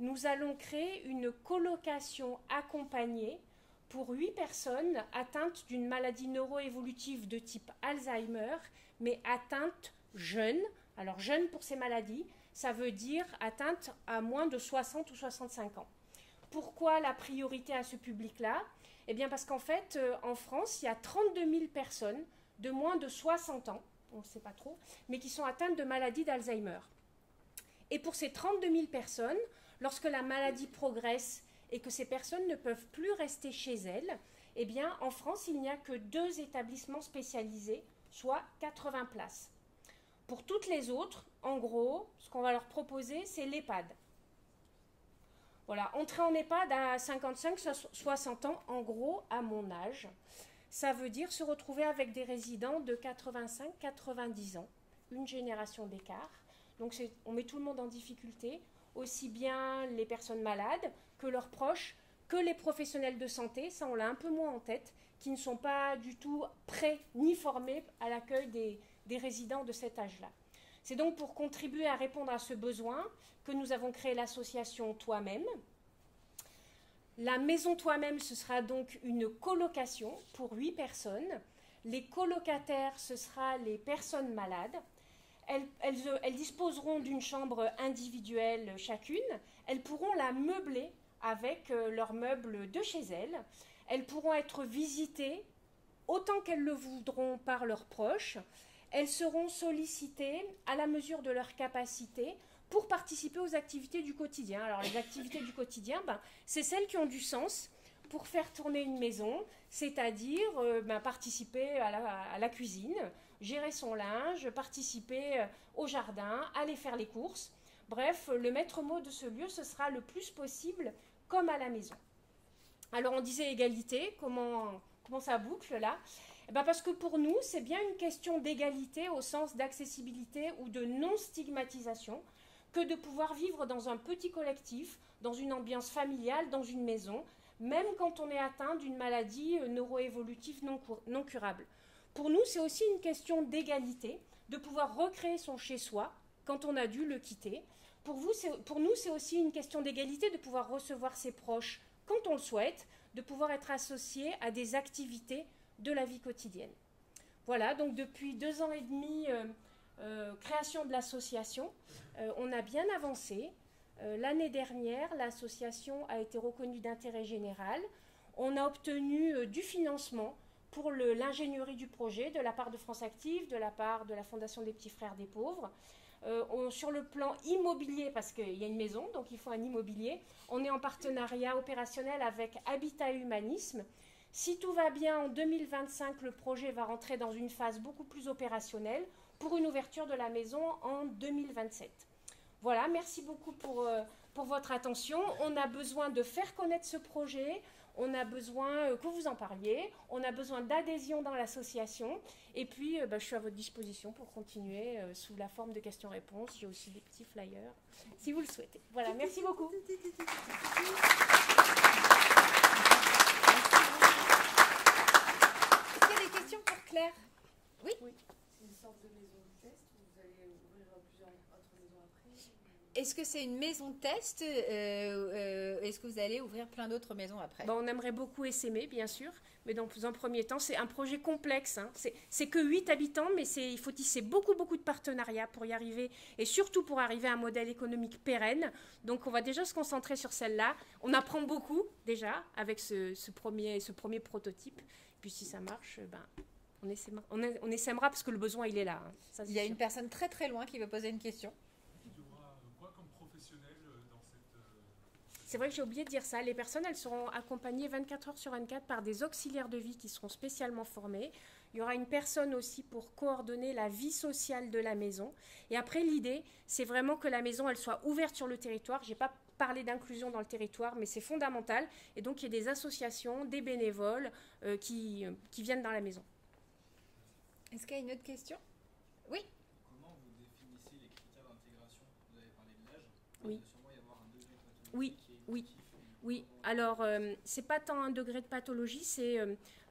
Nous allons créer une colocation accompagnée pour 8 personnes atteintes d'une maladie neuroévolutive de type Alzheimer, mais atteintes jeunes. Alors jeunes pour ces maladies, ça veut dire atteintes à moins de 60 ou 65 ans. Pourquoi la priorité à ce public-là ? Eh bien parce qu'en fait, en France, il y a 32 000 personnes de moins de 60 ans, on ne sait pas trop, mais qui sont atteintes de maladie d'Alzheimer. Et pour ces 32 000 personnes, lorsque la maladie progresse et que ces personnes ne peuvent plus rester chez elles, eh bien en France, il n'y a que 2 établissements spécialisés, soit 80 places. Pour toutes les autres, en gros, ce qu'on va leur proposer, c'est l'EHPAD. Voilà, entrer en EHPAD à 55-60 ans, en gros, à mon âge. Ça veut dire se retrouver avec des résidents de 85-90 ans, une génération d'écart. Donc on met tout le monde en difficulté, aussi bien les personnes malades que leurs proches, que les professionnels de santé, ça on l'a un peu moins en tête, qui ne sont pas du tout prêts ni formés à l'accueil des résidents de cet âge-là. C'est donc pour contribuer à répondre à ce besoin que nous avons créé l'association Toi-même. La maison Toi-même, ce sera donc une colocation pour 8 personnes. Les colocataires, ce sera les personnes malades. Elles disposeront d'une chambre individuelle chacune. Elles pourront la meubler avec leurs meubles de chez elles. Elles pourront être visitées autant qu'elles le voudront par leurs proches. Elles seront sollicitées à la mesure de leur capacité pour participer aux activités du quotidien. Alors les activités du quotidien, c'est celles qui ont du sens pour faire tourner une maison, c'est-à-dire participer à la cuisine, gérer son linge, participer au jardin, aller faire les courses. Bref, le maître mot de ce lieu, ce sera le plus possible comme à la maison. Alors on disait égalité, comment ça boucle là ? Parce que pour nous, c'est bien une question d'égalité au sens d'accessibilité ou de non-stigmatisation que de pouvoir vivre dans un petit collectif, dans une ambiance familiale, dans une maison, même quand on est atteint d'une maladie neuroévolutive non curable. Pour nous, c'est aussi une question d'égalité, de pouvoir recréer son chez-soi quand on a dû le quitter. Pour nous, c'est aussi une question d'égalité de pouvoir recevoir ses proches quand on le souhaite, de pouvoir être associé à des activités de la vie quotidienne. Voilà, donc depuis 2 ans et demi, création de l'association, on a bien avancé. L'année dernière, l'association a été reconnue d'intérêt général. On a obtenu du financement pour l'ingénierie du projet de la part de France Active, de la part de la Fondation des Petits Frères des Pauvres. Sur le plan immobilier, parce qu'il y a une maison, donc il faut un immobilier, on est en partenariat opérationnel avec Habitat et Humanisme. Si tout va bien, en 2025, le projet va rentrer dans une phase beaucoup plus opérationnelle pour une ouverture de la maison en 2027. Voilà, merci beaucoup pour votre attention. On a besoin de faire connaître ce projet, on a besoin que vous en parliez, on a besoin d'adhésion dans l'association. Et puis, je suis à votre disposition pour continuer sous la forme de questions-réponses. J'ai aussi des petits flyers, si vous le souhaitez. Voilà, merci beaucoup. Pour Claire. Oui. C'est une sorte de maison de test où vous allez ouvrir plusieurs autres maisons après. est-ce que c'est une maison test est-ce que vous allez ouvrir plein d'autres maisons après? On aimerait beaucoup essaimer, bien sûr, mais dans un premier temps, c'est un projet complexe. Hein. C'est que 8 habitants, mais il faut tisser beaucoup de partenariats pour y arriver, et surtout pour arriver à un modèle économique pérenne. Donc on va déjà se concentrer sur celle-là. On apprend beaucoup déjà avec ce premier prototype. Puis si ça marche, on essaimera parce que le besoin, il est là. Hein. Ça, il y a une personne très très loin qui veut poser une question. C'est vrai que j'ai oublié de dire ça. Les personnes, elles seront accompagnées 24 heures sur 24 par des auxiliaires de vie qui seront spécialement formés. Il y aura une personne aussi pour coordonner la vie sociale de la maison. Et après, l'idée, c'est vraiment que la maison, elle soit ouverte sur le territoire. Je n'ai pas parlé d'inclusion dans le territoire, mais c'est fondamental. Et donc, il y a des associations, des bénévoles qui viennent dans la maison. Est-ce qu'il y a une autre question? Oui. Comment vous définissez les critères d'intégration? Vous avez parlé de l'âge. Oui. Il doit sûrement y avoir un degré de pathologie Oui. Alors, c'est pas tant un degré de pathologie, c'est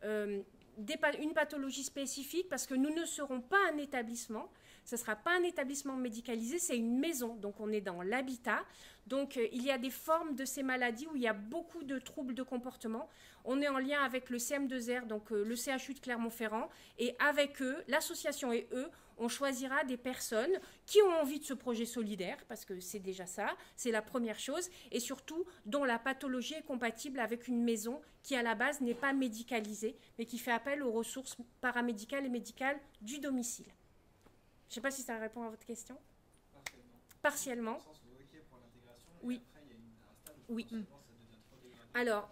une pathologie spécifique parce que nous ne serons pas un établissement. Ce ne sera pas un établissement médicalisé, c'est une maison. Donc, on est dans l'habitat. Donc, il y a des formes de ces maladies où il y a beaucoup de troubles de comportement. On est en lien avec le CM2R, donc le CHU de Clermont-Ferrand. Et avec eux, l'association et eux, on choisira des personnes qui ont envie de ce projet solidaire, parce que c'est déjà ça, c'est la première chose, et surtout dont la pathologie est compatible avec une maison qui, à la base, n'est pas médicalisée, mais qui fait appel aux ressources paramédicales et médicales du domicile. Je ne sais pas si ça répond à votre question. Partiellement. Oui. Oui. Alors,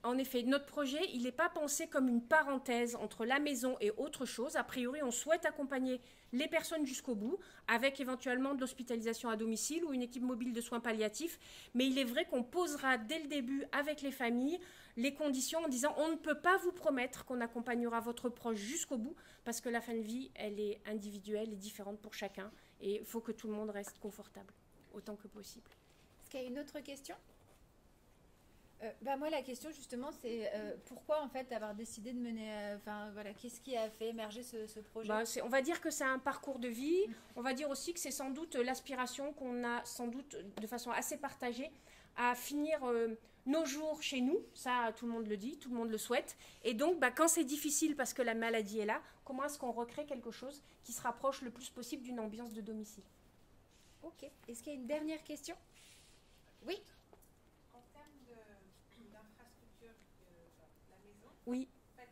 en effet, notre projet, il n'est pas pensé comme une parenthèse entre la maison et autre chose. A priori, on souhaite accompagner les personnes jusqu'au bout, avec éventuellement de l'hospitalisation à domicile ou une équipe mobile de soins palliatifs. Mais il est vrai qu'on posera dès le début avec les familles les conditions en disant on ne peut pas vous promettre qu'on accompagnera votre proche jusqu'au bout parce que la fin de vie, elle est individuelle et différente pour chacun. Et il faut que tout le monde reste confortable autant que possible. Est-ce qu'il y a une autre question? Moi, la question, justement, c'est pourquoi, en fait, avoir décidé de mener... qu'est-ce qui a fait émerger ce projet? On va dire que c'est un parcours de vie. On va dire aussi que c'est sans doute l'aspiration qu'on a, sans doute, de façon assez partagée, à finir nos jours chez nous. Ça, tout le monde le dit, tout le monde le souhaite. Et donc, quand c'est difficile parce que la maladie est là, comment est-ce qu'on recrée quelque chose qui se rapproche le plus possible d'une ambiance de domicile? Ok. Est-ce qu'il y a une dernière question? Oui. Oui. En fait,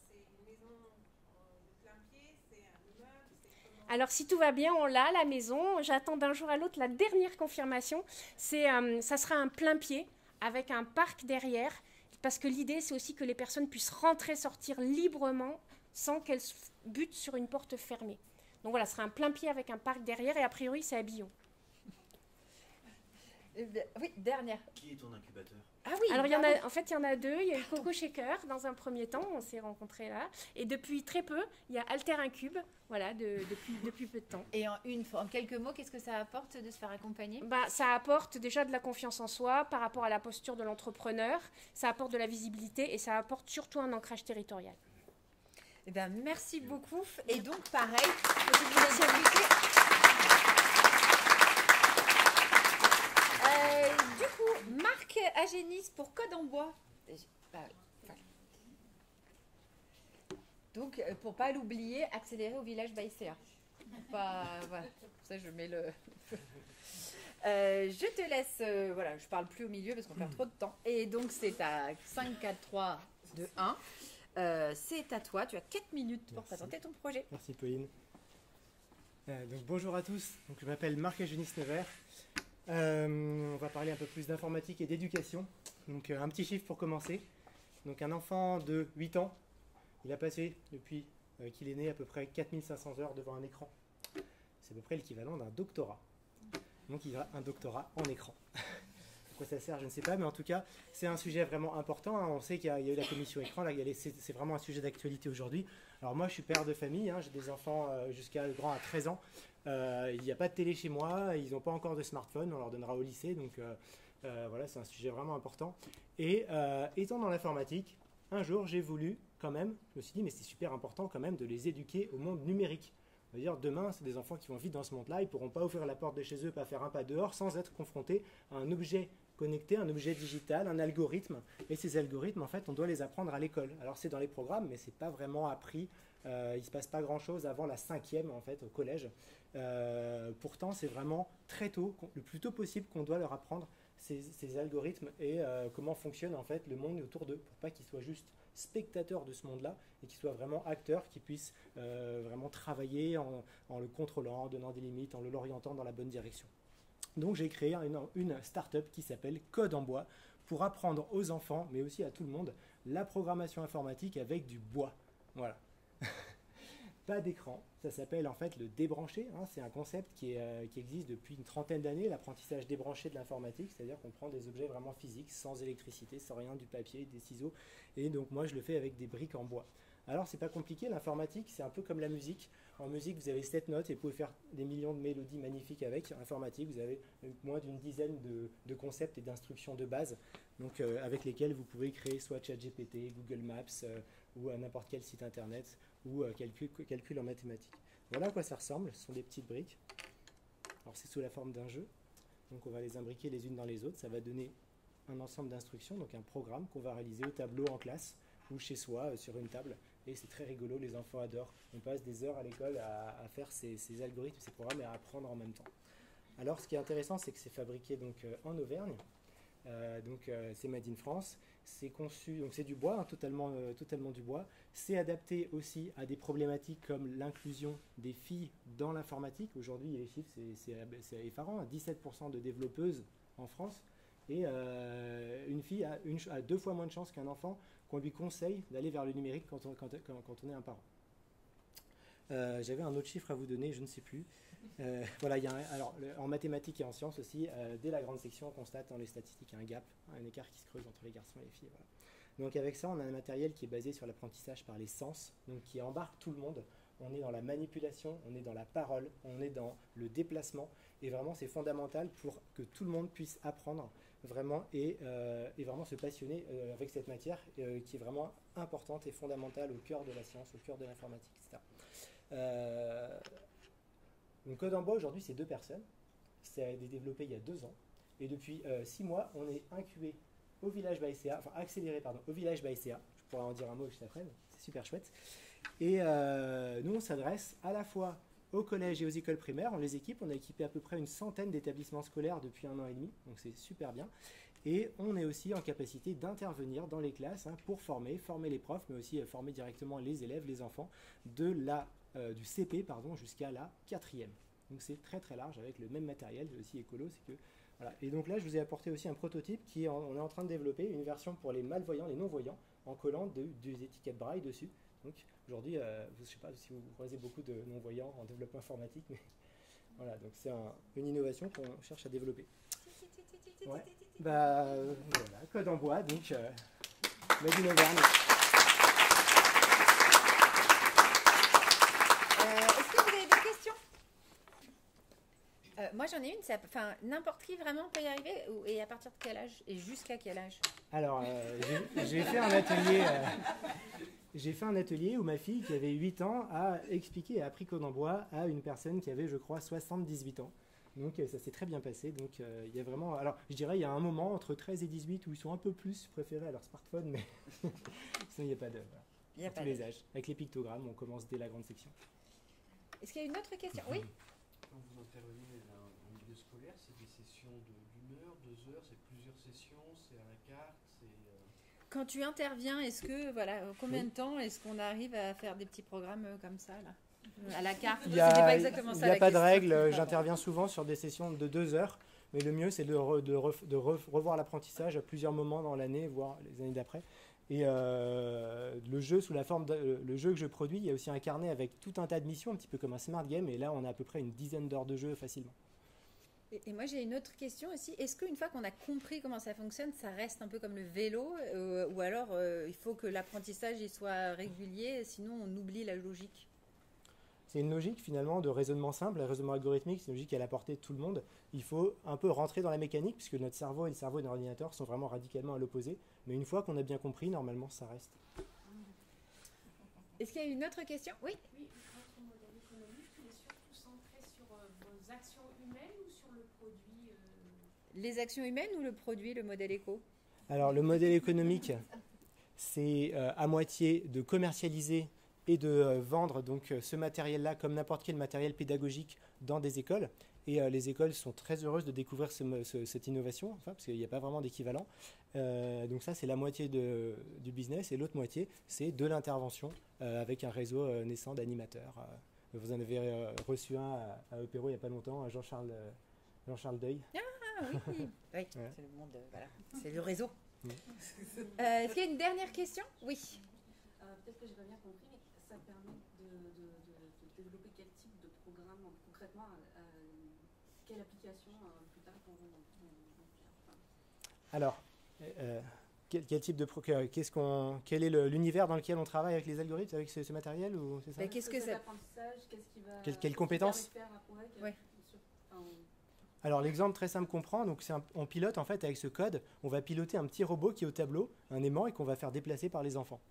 c'est une maison de plein pied, c'est un immeuble, c'est comment... Alors, si tout va bien, on l'a, la maison. J'attends d'un jour à l'autre la dernière confirmation. Ça sera un plein pied avec un parc derrière, parce que l'idée, c'est aussi que les personnes puissent rentrer, sortir librement sans qu'elles butent sur une porte fermée. Donc voilà, ce sera un plein pied avec un parc derrière et a priori, c'est à Billon. Oui, dernière. Qui est ton incubateur? Ah oui. Alors, il y en a deux. Il y a eu Coco Shaker dans un premier temps, on s'est rencontrés là. Et depuis très peu, il y a Alter Incube, voilà, depuis peu de temps. Et en quelques mots, qu'est-ce que ça apporte de se faire accompagner? Ça apporte déjà de la confiance en soi par rapport à la posture de l'entrepreneur, ça apporte de la visibilité et ça apporte surtout un ancrage territorial. Merci beaucoup. Et donc, pareil, je vous laisse du coup, Marc Agénis pour Code en Bois. Donc, pour pas l'oublier, accélérer au village Baïséa. Voilà, pour ça je mets le... je te laisse, je parle plus au milieu parce qu'on perd trop de temps. Et donc, c'est à 5, 4, 3, 2, 1. C'est à toi, tu as 4 minutes pour présenter ton projet. Merci Pauline. Donc, bonjour à tous, donc, je m'appelle Marc Agénis Nevers. On va parler un peu plus d'informatique et d'éducation. Donc un petit chiffre pour commencer. Donc un enfant de 8 ans, il a passé depuis qu'il est né à peu près 4500 heures devant un écran. C'est à peu près l'équivalent d'un doctorat. Donc il a un doctorat en écran. À quoi ça sert, je ne sais pas, mais en tout cas, c'est un sujet vraiment important. Hein. On sait qu'il y a eu la commission écran, là, c'est vraiment un sujet d'actualité aujourd'hui. Alors moi, je suis père de famille, hein, j'ai des enfants jusqu'à grand à 13 ans. Il n'y a pas de télé chez moi, ils n'ont pas encore de smartphone, on leur donnera au lycée, donc voilà, c'est un sujet vraiment important. Et étant dans l'informatique, un jour j'ai voulu quand même, je me suis dit mais c'est super important quand même de les éduquer au monde numérique. C'est-à-dire, demain, c'est des enfants qui vont vivre dans ce monde-là, ils ne pourront pas ouvrir la porte de chez eux, pas faire un pas dehors, sans être confrontés à un objet connecté, un objet digital, un algorithme. Et ces algorithmes, en fait, on doit les apprendre à l'école. Alors, c'est dans les programmes, mais ce n'est pas vraiment appris. Il ne se passe pas grand-chose avant la 5e, en fait, au collège. Pourtant, c'est vraiment très tôt, le plus tôt possible, qu'on doit leur apprendre ces algorithmes et comment fonctionne, en fait, le monde autour d'eux, pour pas qu'ils soient juste spectateurs de ce monde-là et qu'ils soient vraiment acteurs, qui puissent vraiment travailler en le contrôlant, en donnant des limites, en l'orientant dans la bonne direction. Donc j'ai créé une start-up qui s'appelle Code en bois pour apprendre aux enfants, mais aussi à tout le monde, la programmation informatique avec du bois. Voilà. Pas d'écran, ça s'appelle en fait le débranché, hein. C'est un concept qui existe depuis une trentaine d'années, l'apprentissage débranché de l'informatique, c'est-à-dire qu'on prend des objets vraiment physiques, sans électricité, sans rien, du papier, des ciseaux, et donc moi je le fais avec des briques en bois. Alors c'est pas compliqué, l'informatique c'est un peu comme la musique. En musique vous avez 7 notes et vous pouvez faire des millions de mélodies magnifiques avec. En informatique vous avez moins d'une dizaine de concepts et d'instructions de base, donc avec lesquels vous pouvez créer soit ChatGPT, Google Maps ou n'importe quel site internet ou calcul en mathématiques. Voilà à quoi ça ressemble, ce sont des petites briques. Alors c'est sous la forme d'un jeu, donc on va les imbriquer les unes dans les autres, ça va donner un ensemble d'instructions, donc un programme qu'on va réaliser au tableau en classe ou chez soi sur une table, et c'est très rigolo, les enfants adorent. On passe des heures à l'école à faire ces algorithmes, ces programmes et à apprendre en même temps. Alors ce qui est intéressant, c'est que c'est fabriqué donc, en Auvergne, c'est made in France, c'est conçu, donc c'est du bois, hein, totalement du bois, c'est adapté aussi à des problématiques comme l'inclusion des filles dans l'informatique. Aujourd'hui les chiffres c'est effarant, 17% de développeuses en France, et une fille a 2 fois moins de chances qu'un enfant qu'on lui conseille d'aller vers le numérique quand on est un parent. J'avais un autre chiffre à vous donner, je ne sais plus. Voilà, en mathématiques et en sciences aussi, dès la grande section, on constate dans les statistiques un gap, un écart qui se creuse entre les garçons et les filles. Voilà. Donc avec ça, on a un matériel qui est basé sur l'apprentissage par les sens, donc qui embarque tout le monde. On est dans la manipulation, on est dans la parole, on est dans le déplacement, et vraiment c'est fondamental pour que tout le monde puisse apprendre vraiment et vraiment se passionner avec cette matière qui est vraiment importante et fondamentale au cœur de la science, au cœur de l'informatique, etc. Donc Code en bois aujourd'hui c'est 2 personnes, ça a été développé il y a 2 ans, et depuis 6 mois on est incubé au village Baïséa, enfin accéléré au village Baïséa, je pourrais en dire un mot juste après, c'est super chouette, et nous on s'adresse à la fois au collège et aux écoles primaires, on les équipe, on a équipé à peu près une centaine d'établissements scolaires depuis 1 an et demi, donc c'est super bien, et on est aussi en capacité d'intervenir dans les classes pour former les profs, mais aussi former directement les élèves, les enfants, du CP jusqu'à la 4e. Donc c'est très très large avec le même matériel, c'est aussi écolo, c'est que voilà. Et donc là je vous ai apporté aussi un prototype on est en train de développer une version pour les malvoyants, les non-voyants, en collant des étiquettes braille dessus. Donc aujourd'hui, je ne sais pas si vous croisez beaucoup de non-voyants en développement informatique, mais voilà, donc c'est une innovation qu'on cherche à développer. Ouais. Voilà, Code en bois, donc made in Auvergne. Est-ce que vous avez des questions? Moi j'en ai une, n'importe qui vraiment peut y arriver, et à partir de quel âge et jusqu'à quel âge? Alors j'ai fait un atelier. J'ai fait un atelier où ma fille, qui avait 8 ans, a expliqué et a appris Code en bois à une personne qui avait, je crois, 78 ans. Donc ça s'est très bien passé. Donc il y a vraiment... Alors je dirais, il y a un moment entre 13 et 18 où ils sont un peu plus préférés à leur smartphone, mais sinon il n'y a pas de... Voilà. Il n'y a pas tous les âges. Avec les pictogrammes, on commence dès la grande section. Est-ce qu'il y a une autre question? Oui. Quand vous intervenez dans le milieu scolaire, c'est des sessions d'1 heure, 2 heures, c'est plusieurs sessions, c'est à la carte, c'est... Quand tu interviens, est-ce que, combien de temps est-ce qu'on arrive à faire des petits programmes comme ça, là, à la carte? Il n'y a pas de règle, j'interviens souvent sur des sessions de 2 heures, mais le mieux c'est de revoir l'apprentissage à plusieurs moments dans l'année, voire les années d'après. Et le jeu sous la forme le jeu que je produis, il y a aussi un carnet avec tout un tas de missions, un petit peu comme un smart game, et là on a à peu près une dizaine d'heures de jeu facilement. Et moi j'ai une autre question aussi. Est-ce qu'une fois qu'on a compris comment ça fonctionne, ça reste un peu comme le vélo, ou alors il faut que l'apprentissage y soit régulier, sinon on oublie la logique? C'est une logique finalement de raisonnement simple, le raisonnement algorithmique, c'est une logique à la portée de tout le monde. Il faut un peu rentrer dans la mécanique, puisque notre cerveau et le cerveau d'un ordinateur sont vraiment radicalement à l'opposé. Mais une fois qu'on a bien compris, normalement ça reste. Est-ce qu'il y a une autre question? Oui. Oui, votre modèle économique, tous les Les actions humaines ou le produit, le modèle éco? Alors, le modèle économique, c'est à moitié de commercialiser et de vendre donc ce matériel-là comme n'importe quel matériel pédagogique dans des écoles. Et les écoles sont très heureuses de découvrir cette innovation, enfin, parce qu'il n'y a pas vraiment d'équivalent. Donc ça, c'est la moitié du business. Et l'autre moitié, c'est de l'intervention avec un réseau naissant d'animateurs. Vous en avez reçu un à Eupéro il n'y a pas longtemps, à Jean-Charles Deuil. Ah oui, oui. Ouais. C'est le monde, voilà. C'est le réseau. Mm. Est-ce qu'il y a une dernière question? Oui. Peut-être que j'ai pas bien compris, mais ça permet de développer quel type de programme concrètement, quelle application plus tard pour vous Alors, quel type de quel est l'univers dans lequel on travaille avec les algorithmes, avec ce matériel ou c'est ça? Mais qu'est-ce que c'est? Quelles compétences? Ouais. Alors l'exemple très simple qu'on prend, donc on pilote en fait avec ce code, on va piloter un petit robot qui est au tableau, un aimant et qu'on va faire déplacer par les enfants.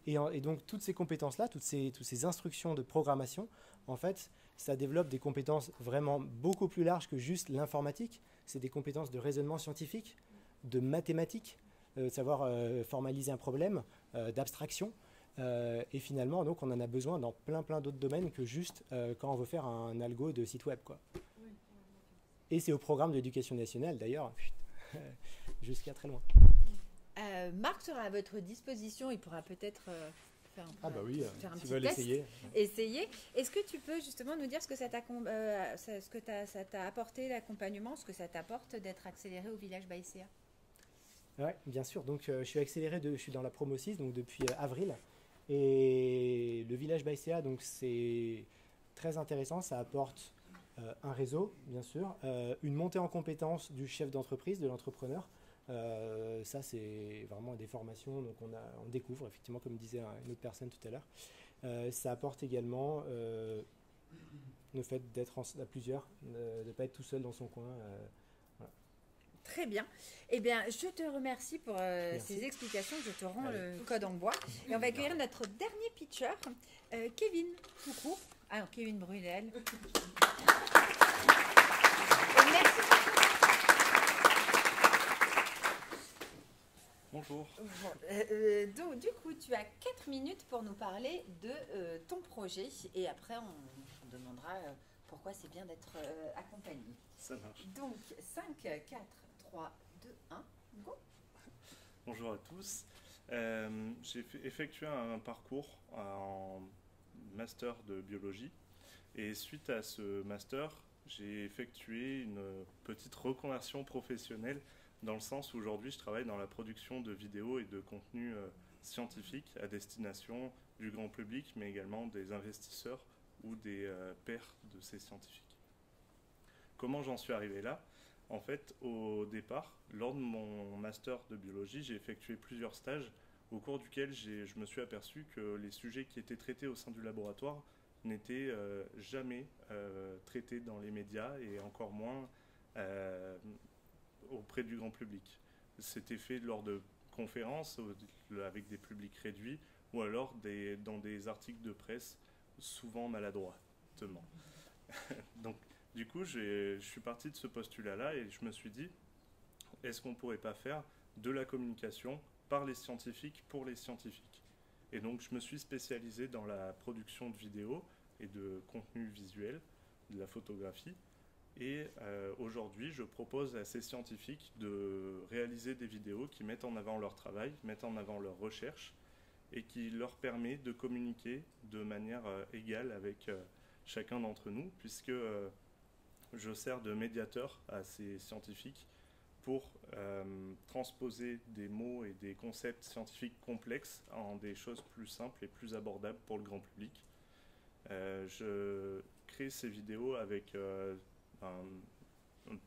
Et donc toutes ces compétences-là, toutes ces instructions de programmation, en fait, ça développe des compétences vraiment beaucoup plus larges que juste l'informatique. C'est des compétences de raisonnement scientifique, de mathématiques, de savoir formaliser un problème, d'abstraction. Et finalement, donc, on en a besoin dans plein d'autres domaines que juste quand on veut faire un algo de site web, quoi. Et c'est au programme de l'éducation nationale, d'ailleurs, jusqu'à très loin. Marc sera à votre disposition, il pourra peut-être faire un si petit vous voulez test. essayer. Est-ce que tu peux justement nous dire ce que ça t'a apporté l'accompagnement, ce que ça t'apporte d'être accéléré au village Baïséa? Oui, bien sûr. Donc, je suis accéléré, je suis dans la promo 6 donc depuis avril. Et le village Baïséa, donc c'est très intéressant. Ça apporte un réseau, bien sûr, une montée en compétences du chef d'entreprise, de l'entrepreneur. Ça, c'est vraiment des formations. Donc, on découvre, effectivement, comme disait une autre personne tout à l'heure. Ça apporte également le fait d'être à plusieurs, de ne pas être tout seul dans son coin. Voilà. Très bien. Eh bien, je te remercie pour ces explications. Je te rends le code en bois. Et on va accueillir notre dernier pitcher, Kevin. Coucou. Ah non, Kevin Brunel. Merci. Bonjour. Donc, du coup, tu as 4 minutes pour nous parler de ton projet. Et après, on demandera pourquoi c'est bien d'être accompagné. Ça marche. Donc, 5, 4, 3, 2, 1, go. Bonjour à tous. J'ai effectué un parcours en master de biologie. Et suite à ce master, j'ai effectué une petite reconversion professionnelle dans le sens où aujourd'hui je travaille dans la production de vidéos et de contenus scientifiques à destination du grand public, mais également des investisseurs ou des pairs de ces scientifiques. Comment j'en suis arrivé là? En fait, au départ, lors de mon master de biologie, j'ai effectué plusieurs stages au cours duquel je me suis aperçu que les sujets qui étaient traités au sein du laboratoire n'étaient jamais traités dans les médias et encore moins auprès du grand public. C'était fait lors de conférences avec des publics réduits ou alors dans des articles de presse souvent maladroitement. Donc, du coup, je suis parti de ce postulat-là et je me suis dit, est-ce qu'on ne pourrait pas faire de la communication par les scientifiques pour les scientifiques? Et donc, je me suis spécialisé dans la production de vidéos et de contenu visuel, de la photographie. Et aujourd'hui, je propose à ces scientifiques de réaliser des vidéos qui mettent en avant leur travail, mettent en avant leur recherche et qui leur permet de communiquer de manière égale avec chacun d'entre nous, puisque je sers de médiateur à ces scientifiques pour transposer des mots et des concepts scientifiques complexes en des choses plus simples et plus abordables pour le grand public. Je crée ces vidéos avec un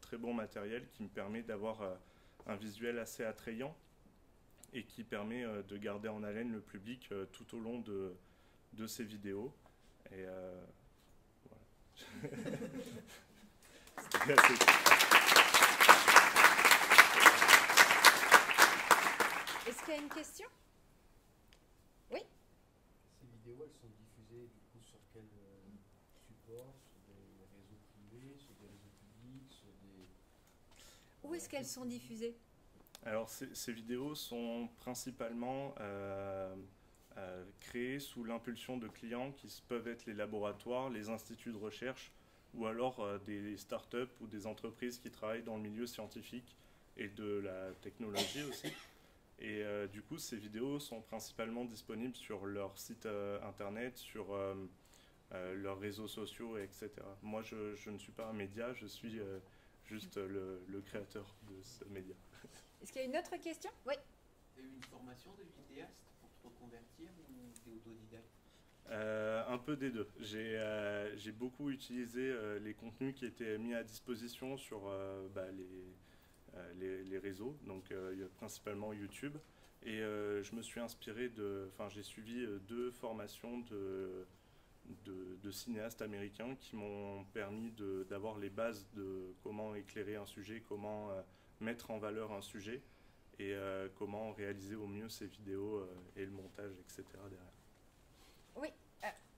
très bon matériel qui me permet d'avoir un visuel assez attrayant et qui permet de garder en haleine le public tout au long de ces vidéos. Et voilà. Est-ce qu'il y a une question? Oui. Ces vidéos, elles sont diffusées du coup sur quel support? Sur des réseaux privés, sur des réseaux publics, sur des... Où est-ce qu'elles sont diffusées? Alors, ces vidéos sont principalement créées sous l'impulsion de clients qui peuvent être les laboratoires, les instituts de recherche ou alors des startups ou des entreprises qui travaillent dans le milieu scientifique et de la technologie aussi. Et du coup, ces vidéos sont principalement disponibles sur leur site internet, sur leurs réseaux sociaux, etc. Moi, je ne suis pas un média, je suis juste le créateur de ce média. Est-ce qu'il y a une autre question? Oui. Tu as eu une formation de vidéaste pour te reconvertir ou tu es autodidacte? Un peu des deux. J'ai beaucoup utilisé les contenus qui étaient mis à disposition sur les réseaux, donc principalement YouTube. Et je me suis inspiré j'ai suivi 2 formations de cinéastes américains qui m'ont permis d'avoir les bases de comment éclairer un sujet, comment mettre en valeur un sujet et comment réaliser au mieux ces vidéos et le montage, etc. derrière. Oui,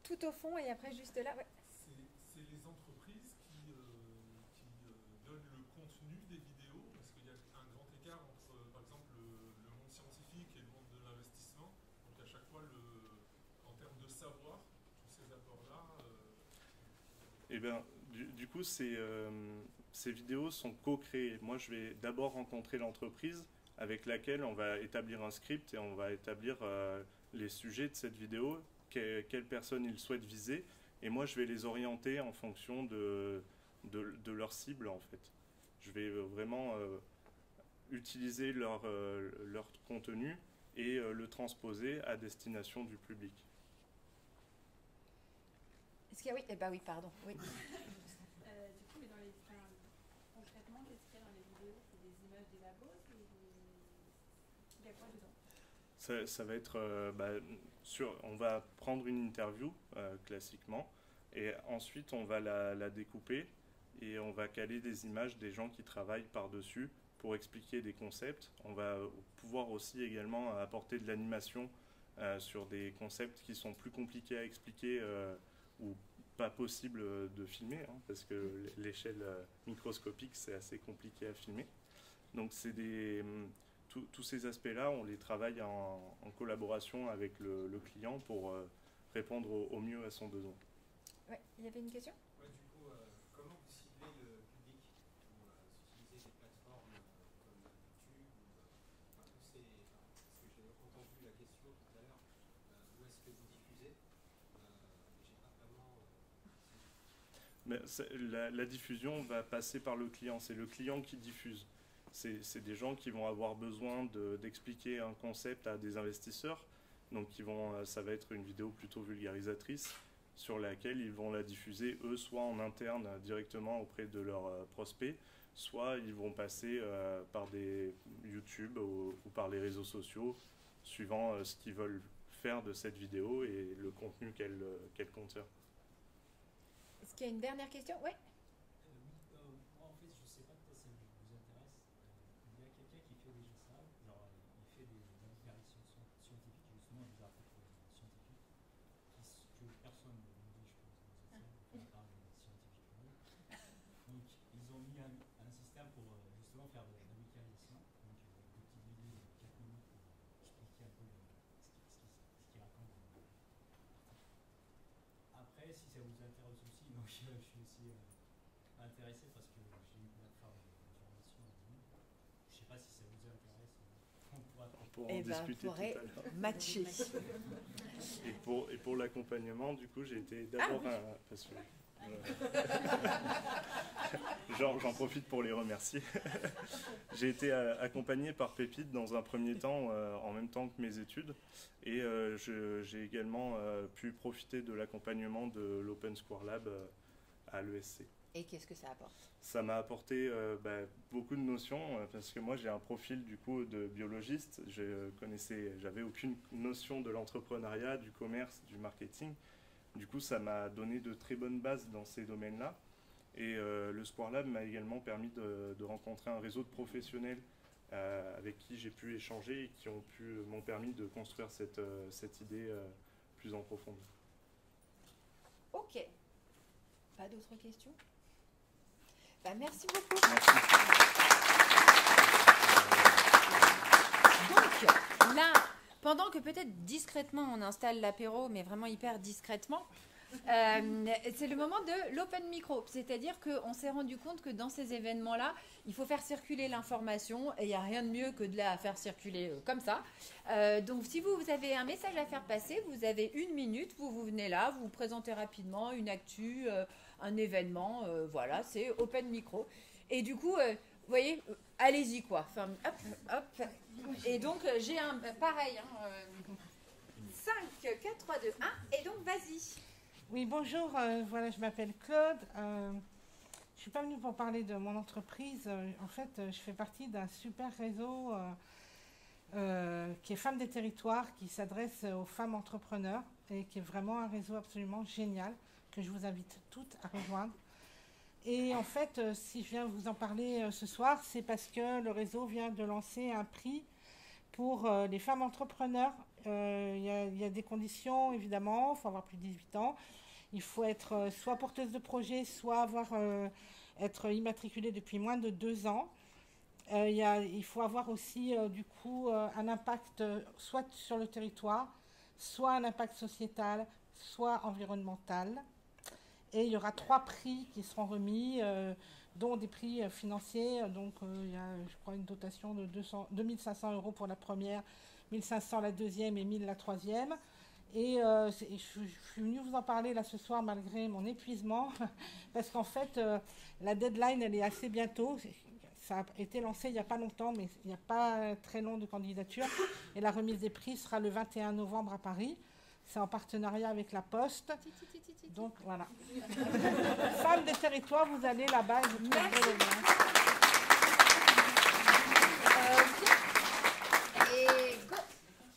tout au fond et après juste là. Ouais. C'est les entreprises qui donnent le contenu des vidéos, parce qu'il y a un grand écart entre, par exemple, le monde scientifique et le monde de l'investissement. Donc à chaque fois, en termes de savoir, tous ces apports-là... Eh bien, du coup, ces vidéos sont co-créées. Moi, je vais d'abord rencontrer l'entreprise avec laquelle on va établir un script et on va établir les sujets de cette vidéo, quelles personnes ils souhaitent viser, et moi, je vais les orienter en fonction de leur cible, en fait. Je vais vraiment utiliser leur contenu et le transposer à destination du public. Est-ce qu'il y a... Oui, oui, pardon. Oui. Du coup, mais concrètement, qu'est-ce qu'il y a dans les vidéos? C'est des images des labos? Il y a quoi dedans? Ça va être... on va prendre une interview, classiquement, et ensuite on va la découper et on va caler des images des gens qui travaillent par-dessus pour expliquer des concepts. On va pouvoir aussi également apporter de l'animation sur des concepts qui sont plus compliqués à expliquer ou pas possible de filmer, hein, parce que l'échelle microscopique, c'est assez compliqué à filmer. Donc c'est tous ces aspects-là, on les travaille en collaboration avec le client pour répondre au mieux à son besoin. Oui, il y avait une question? Ouais, du coup, comment vous ciblez le public pour utiliser des plateformes comme YouTube parce que j'ai entendu la question tout à l'heure, où est-ce que vous diffusez? J'ai pas vraiment... Mais la diffusion va passer par le client, c'est le client qui diffuse. C'est des gens qui vont avoir besoin d'expliquer un concept à des investisseurs, donc ça va être une vidéo plutôt vulgarisatrice sur laquelle ils vont la diffuser, eux, soit en interne directement auprès de leurs prospects, soit ils vont passer par des YouTube ou par les réseaux sociaux, suivant ce qu'ils veulent faire de cette vidéo et le contenu qu'elle contient. Est-ce qu'il y a une dernière question? Oui. Moi, en fait, je ne sais pas si ça vous intéresse. Il y a quelqu'un qui fait déjà ça, genre il fait des vulgarisations scientifiques, justement des articles scientifiques, que personne ne dit, je pense, on parle scientifiquement. Donc, ils ont mis un système pour justement faire de la vulgarisation, donc des petites vidéos de 4 minutes pour expliquer un peu ce qu'il raconte. Après, si ça vous intéresse aussi, moi je suis aussi intéressé parce que j'ai une plateforme d'information en ligne. Je ne sais pas si ça vous intéresse. On pourra en discuter tout à l'heure. Matcher. Et pour l'accompagnement, du coup, j'ai été d'abord J'en profite pour les remercier. J'ai été accompagné par Pépite dans un premier temps, en même temps que mes études. Et j'ai également pu profiter de l'accompagnement de l'Open Square Lab à l'ESC. Et qu'est-ce que ça apporte? Ça m'a apporté beaucoup de notions, parce que moi j'ai un profil du coup de biologiste. J'avais aucune notion de l'entrepreneuriat, du commerce, du marketing. Du coup, ça m'a donné de très bonnes bases dans ces domaines-là. Et le Square Lab m'a également permis de rencontrer un réseau de professionnels avec qui j'ai pu échanger et qui m'ont permis de construire cette idée plus en profondeur. Ok. Pas d'autres questions? Merci beaucoup. Merci. là, pendant que peut-être discrètement on installe l'apéro, mais vraiment hyper discrètement, c'est le moment de l'open micro. C'est-à-dire qu'on s'est rendu compte que dans ces événements-là, il faut faire circuler l'information et il n'y a rien de mieux que de la faire circuler comme ça. Donc si vous avez un message à faire passer, vous avez 1 minute, vous venez là, vous vous présentez rapidement une actu, un événement, voilà, c'est open micro. Et du coup, vous voyez, allez-y quoi. Enfin, hop, hop. Et donc j'ai un pareil, 5, 4, 3, 2, 1, et donc vas-y. Oui, bonjour, voilà, je m'appelle Claude. Je ne suis pas venue pour parler de mon entreprise. En fait, je fais partie d'un super réseau qui est Femmes des Territoires, qui s'adresse aux femmes entrepreneurs et qui est vraiment un réseau absolument génial que je vous invite toutes à rejoindre. Et en fait, si je viens vous en parler ce soir, c'est parce que le réseau vient de lancer un prix pour les femmes entrepreneurs. Il y a des conditions, évidemment, il faut avoir plus de 18 ans. Il faut être soit porteuse de projet, soit être immatriculée depuis moins de 2 ans. Il faut avoir aussi, du coup, un impact soit sur le territoire, soit un impact sociétal, soit environnemental. Et il y aura 3 prix qui seront remis, dont des prix financiers. Donc, il y a, je crois, une dotation de 2 500 € pour la première, 1 500 la deuxième et 1 000 la troisième. Et je suis venue vous en parler là ce soir malgré mon épuisement, parce qu'en fait, la deadline, elle est assez bientôt. Ça a été lancé il n'y a pas longtemps, mais il n'y a pas très long de candidature. Et la remise des prix sera le 21 novembre à Paris. C'est en partenariat avec la Poste. Donc voilà. Femmes des territoires, vous allez là-bas. Merci.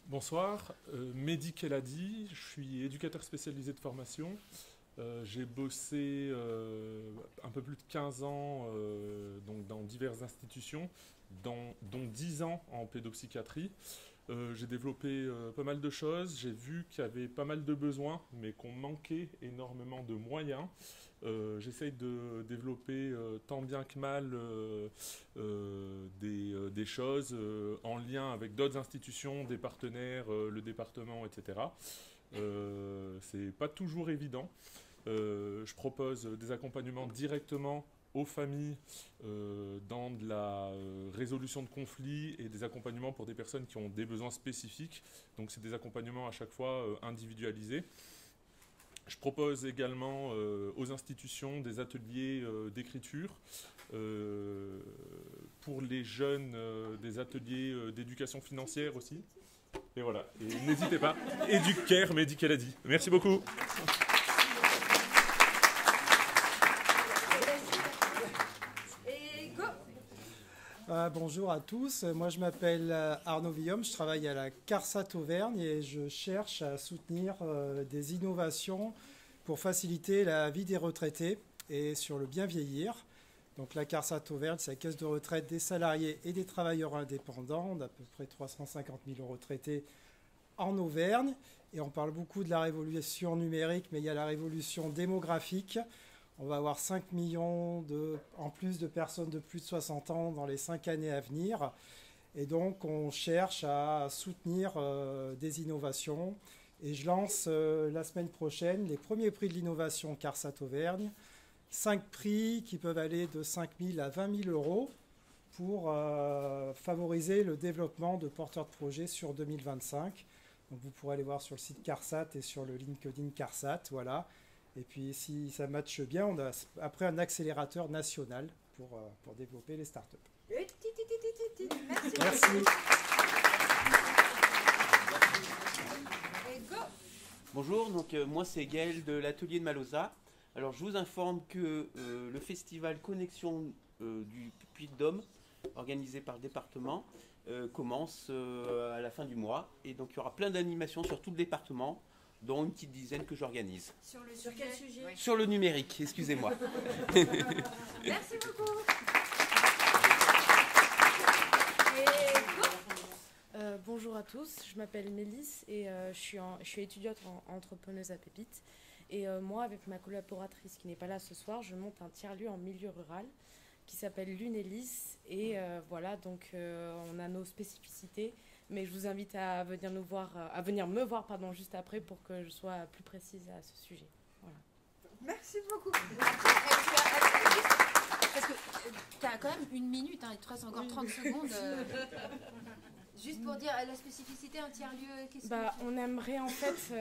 Bonsoir, Mehdi Keladi, je suis éducateur spécialisé de formation. J'ai bossé un peu plus de 15 ans donc dans diverses institutions, dont 10 ans en pédopsychiatrie. J'ai développé pas mal de choses, j'ai vu qu'il y avait pas mal de besoins, mais qu'on manquait énormément de moyens. J'essaye de développer tant bien que mal des choses en lien avec d'autres institutions, des partenaires, le département, etc. C'est pas toujours évident. Je propose des accompagnements directement aux familles dans de la résolution de conflits et des accompagnements pour des personnes qui ont des besoins spécifiques. Donc c'est des accompagnements à chaque fois individualisés. Je propose également aux institutions des ateliers d'écriture. Pour les jeunes, des ateliers d'éducation financière aussi. Et voilà. Et n'hésitez pas. Éducare, Mehdi Keladi. Merci beaucoup. Bonjour à tous, moi je m'appelle Arnaud Villaume, je travaille à la CARSAT Auvergne et je cherche à soutenir des innovations pour faciliter la vie des retraités et sur le bien vieillir. Donc la CARSAT Auvergne, c'est la caisse de retraite des salariés et des travailleurs indépendants, on a à peu près 350 000 retraités en Auvergne et on parle beaucoup de la révolution numérique, mais il y a la révolution démographique. On va avoir 5 millions en plus de personnes de plus de 60 ans dans les 5 années à venir. Et donc, on cherche à soutenir des innovations. Et je lance la semaine prochaine les premiers prix de l'innovation CARSAT Auvergne. 5 prix qui peuvent aller de 5 000 à 20 000 € pour favoriser le développement de porteurs de projets sur 2025. Donc, vous pourrez aller voir sur le site CARSAT et sur le LinkedIn CARSAT. Voilà. Et puis, si ça matche bien, on a après un accélérateur national pour développer les startups. Merci. Merci. Bonjour, donc moi c'est Gaël de l'atelier de Malosa. Alors je vous informe que le festival Connexion du Puy-de-Dôme, organisé par le département, commence à la fin du mois. Et donc il y aura plein d'animations sur tout le département, dont une petite dizaine que j'organise. Sur quel sujet? Sur le numérique, excusez-moi. Merci beaucoup. Bonjour à tous, je m'appelle Mélisse et je suis étudiante en entrepreneuse à Pépite. Et moi, avec ma collaboratrice qui n'est pas là ce soir, je monte un tiers-lieu en milieu rural qui s'appelle l'Unélis. Et voilà, donc on a nos spécificités. Mais je vous invite à venir nous voir, à venir me voir juste après pour que je sois plus précise à ce sujet. Voilà. Merci beaucoup. Parce que tu as quand même 1 minute, il te reste encore 30 secondes. Juste pour dire la spécificité, un tiers-lieu, qu'est-ce que... On aimerait en fait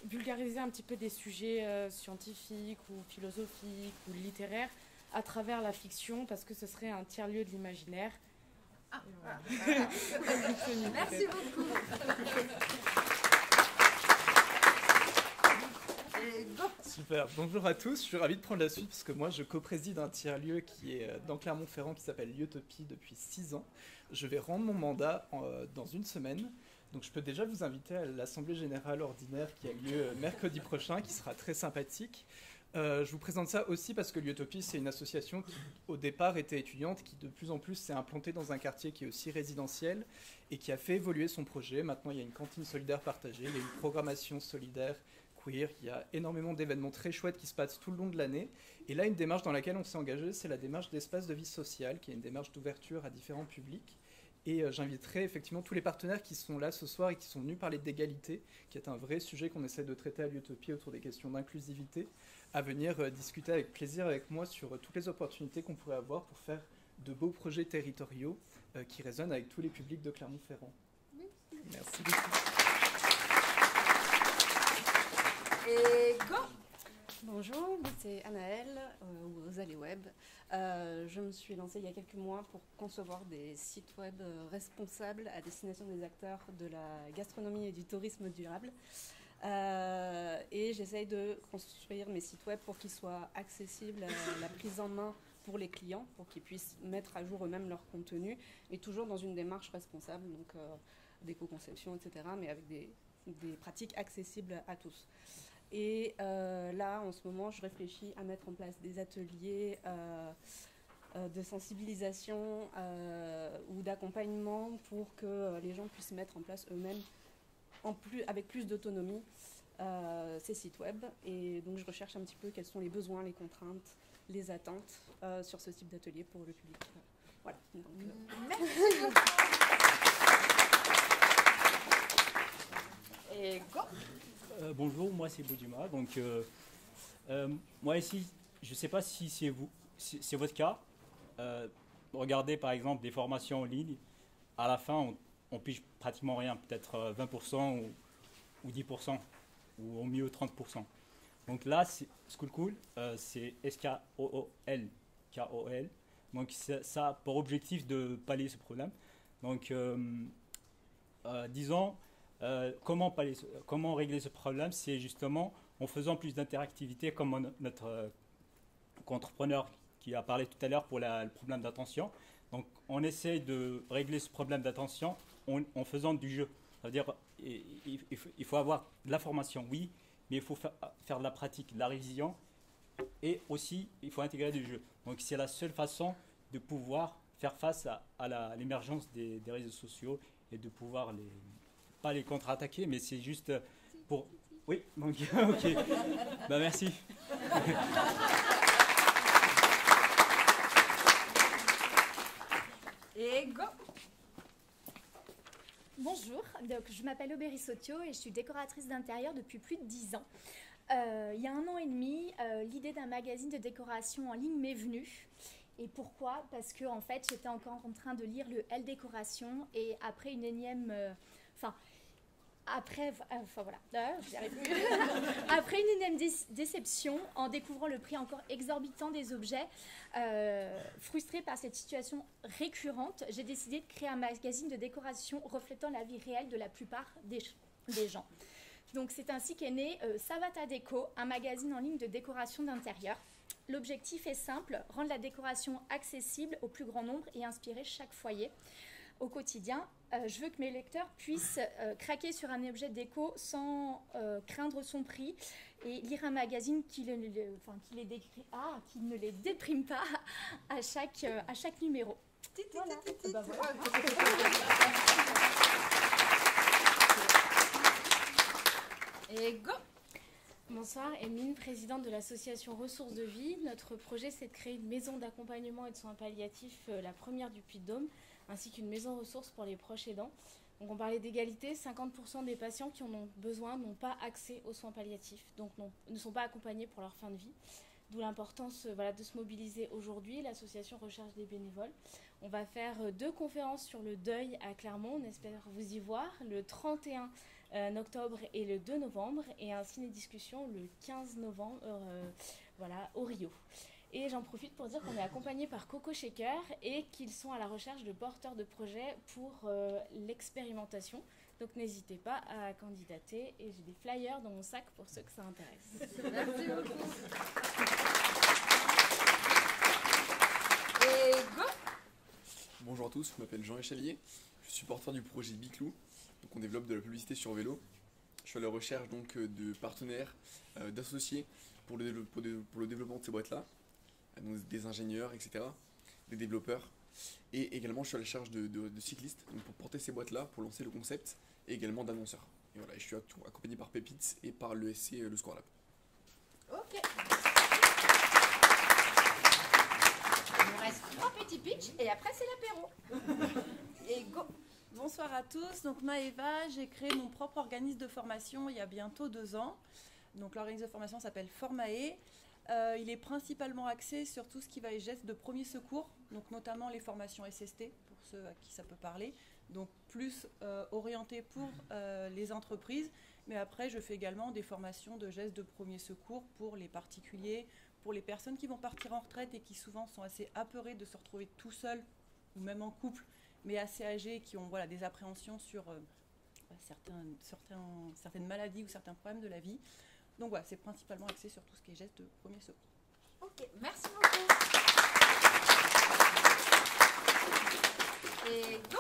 vulgariser un petit peu des sujets scientifiques ou philosophiques ou littéraires à travers la fiction, parce que ce serait un tiers-lieu de l'imaginaire. Merci beaucoup. Super, bonjour à tous, je suis ravi de prendre la suite parce que moi je co-préside un tiers-lieu qui est dans Clermont-Ferrand qui s'appelle Liotopie depuis 6 ans. Je vais rendre mon mandat dans 1 semaine, donc je peux déjà vous inviter à l'Assemblée Générale Ordinaire qui a lieu mercredi prochain, qui sera très sympathique. Je vous présente ça aussi parce que Liotopie, c'est une association qui, au départ, était étudiante, qui de plus en plus s'est implantée dans un quartier qui est aussi résidentiel et qui a fait évoluer son projet. Maintenant, il y a une cantine solidaire partagée, il y a une programmation solidaire queer, il y a énormément d'événements très chouettes qui se passent tout le long de l'année. Et là, une démarche dans laquelle on s'est engagé, c'est la démarche d'espace de vie sociale, qui est une démarche d'ouverture à différents publics. Et j'inviterai effectivement tous les partenaires qui sont là ce soir et qui sont venus parler d'égalité, qui est un vrai sujet qu'on essaie de traiter à Liotopie autour des questions d'inclusivité, à venir discuter avec plaisir avec moi sur toutes les opportunités qu'on pourrait avoir pour faire de beaux projets territoriaux qui résonnent avec tous les publics de Clermont-Ferrand. Merci beaucoup. Et go! Bonjour, c'est Anaëlle, aux Allées Web. Je me suis lancée il y a quelques mois pour concevoir des sites web responsables à destination des acteurs de la gastronomie et du tourisme durable. Et j'essaye de construire mes sites web pour qu'ils soient accessibles à la prise en main pour les clients, pour qu'ils puissent mettre à jour eux-mêmes leur contenu, et toujours dans une démarche responsable, donc d'éco-conception, etc., mais avec des pratiques accessibles à tous. Et là, en ce moment, je réfléchis à mettre en place des ateliers de sensibilisation ou d'accompagnement pour que les gens puissent mettre en place eux-mêmes, avec plus d'autonomie, ces sites web. Et donc, je recherche un petit peu quels sont les besoins, les contraintes, les attentes sur ce type d'atelier pour le public. Voilà. Donc, merci beaucoup. Et go! Bonjour, moi c'est Boudima. Donc, moi ici, je ne sais pas si c'est votre cas. Regardez par exemple des formations en ligne. À la fin, on pige pratiquement rien, peut-être 20% ou 10%, ou au mieux 30%. Donc là, School Cool, c'est SKOOL, KOL. Donc ça a pour objectif de pallier ce problème. Donc, disons, comment régler ce problème, c'est justement en faisant plus d'interactivité, comme notre entrepreneur qui a parlé tout à l'heure pour le problème d'attention. Donc on essaye de régler ce problème d'attention en faisant du jeu. C'est-à-dire il faut avoir de la formation, oui, mais il faut faire de la pratique, de la révision, et aussi il faut intégrer du jeu. Donc c'est la seule façon de pouvoir faire face à l'émergence des réseaux sociaux et de pouvoir pas les contre-attaquer, mais c'est juste pour... Oui, donc, ok. Bah, merci. Et go! Bonjour, donc, je m'appelle Aubéry Sotio et je suis décoratrice d'intérieur depuis plus de 10 ans. Il y a 1 an et demi, l'idée d'un magazine de décoration en ligne m'est venue. Et pourquoi? Parce que en fait, j'étais encore en train de lire le L Décoration et après une énième... Après une énième déception, en découvrant le prix encore exorbitant des objets, frustrée par cette situation récurrente, j'ai décidé de créer un magazine de décoration reflétant la vie réelle de la plupart des gens. Donc c'est ainsi qu'est né Savata Déco, un magazine en ligne de décoration d'intérieur. L'objectif est simple, rendre la décoration accessible au plus grand nombre et inspirer chaque foyer. Au quotidien, je veux que mes lecteurs puissent craquer sur un objet déco sans craindre son prix et lire un magazine qui ne les déprime pas à chaque numéro. Voilà. Et go! Bonsoir, Emine, présidente de l'association Ressources de Vie. Notre projet, c'est de créer une maison d'accompagnement et de soins palliatifs, la première du Puy-de-Dôme, ainsi qu'une maison ressources pour les proches aidants. Donc on parlait d'égalité, 50% des patients qui en ont besoin n'ont pas accès aux soins palliatifs, donc ne sont pas accompagnés pour leur fin de vie. D'où l'importance de se mobiliser aujourd'hui. L'association recherche des bénévoles. On va faire 2 conférences sur le deuil à Clermont. On espère vous y voir le 31 octobre et le 2 novembre. Et un ciné-discussion le 15 novembre au Rio. Et j'en profite pour dire qu'on est accompagné par Coco Shaker et qu'ils sont à la recherche de porteurs de projets pour l'expérimentation. Donc n'hésitez pas à candidater et j'ai des flyers dans mon sac pour ceux que ça intéresse. Merci beaucoup. Et go. Bonjour à tous, je m'appelle Jean Échalier, je suis porteur du projet Biclou. Donc on développe de la publicité sur vélo. Je suis à la recherche donc de partenaires, d'associés pour le développement de ces boîtes-là, donc des ingénieurs, etc., des développeurs. Et également je suis à la charge de cyclistes donc pour porter ces boîtes-là, pour lancer le concept, et également d'annonceurs. Et voilà, je suis accompagné par Pépites et par l'ESC Le Score Lab. Ok. Il nous reste 3 petits pitchs et après c'est l'apéro. Et go. Bonsoir à tous, donc Maëva, j'ai créé mon propre organisme de formation il y a bientôt 2 ans. Donc l'organisme de formation s'appelle Formae. Il est principalement axé sur tout ce qui va être gestes de premier secours, donc notamment les formations SST, pour ceux à qui ça peut parler, donc plus orienté pour les entreprises, mais après je fais également des formations de gestes de premier secours pour les particuliers, pour les personnes qui vont partir en retraite et qui souvent sont assez apeurées de se retrouver tout seuls, ou même en couple, mais assez âgés, qui ont des appréhensions sur certaines maladies ou certains problèmes de la vie. Donc voilà, c'est principalement axé sur tout ce qui est gestes de premier secours. Ok, merci beaucoup. Et go.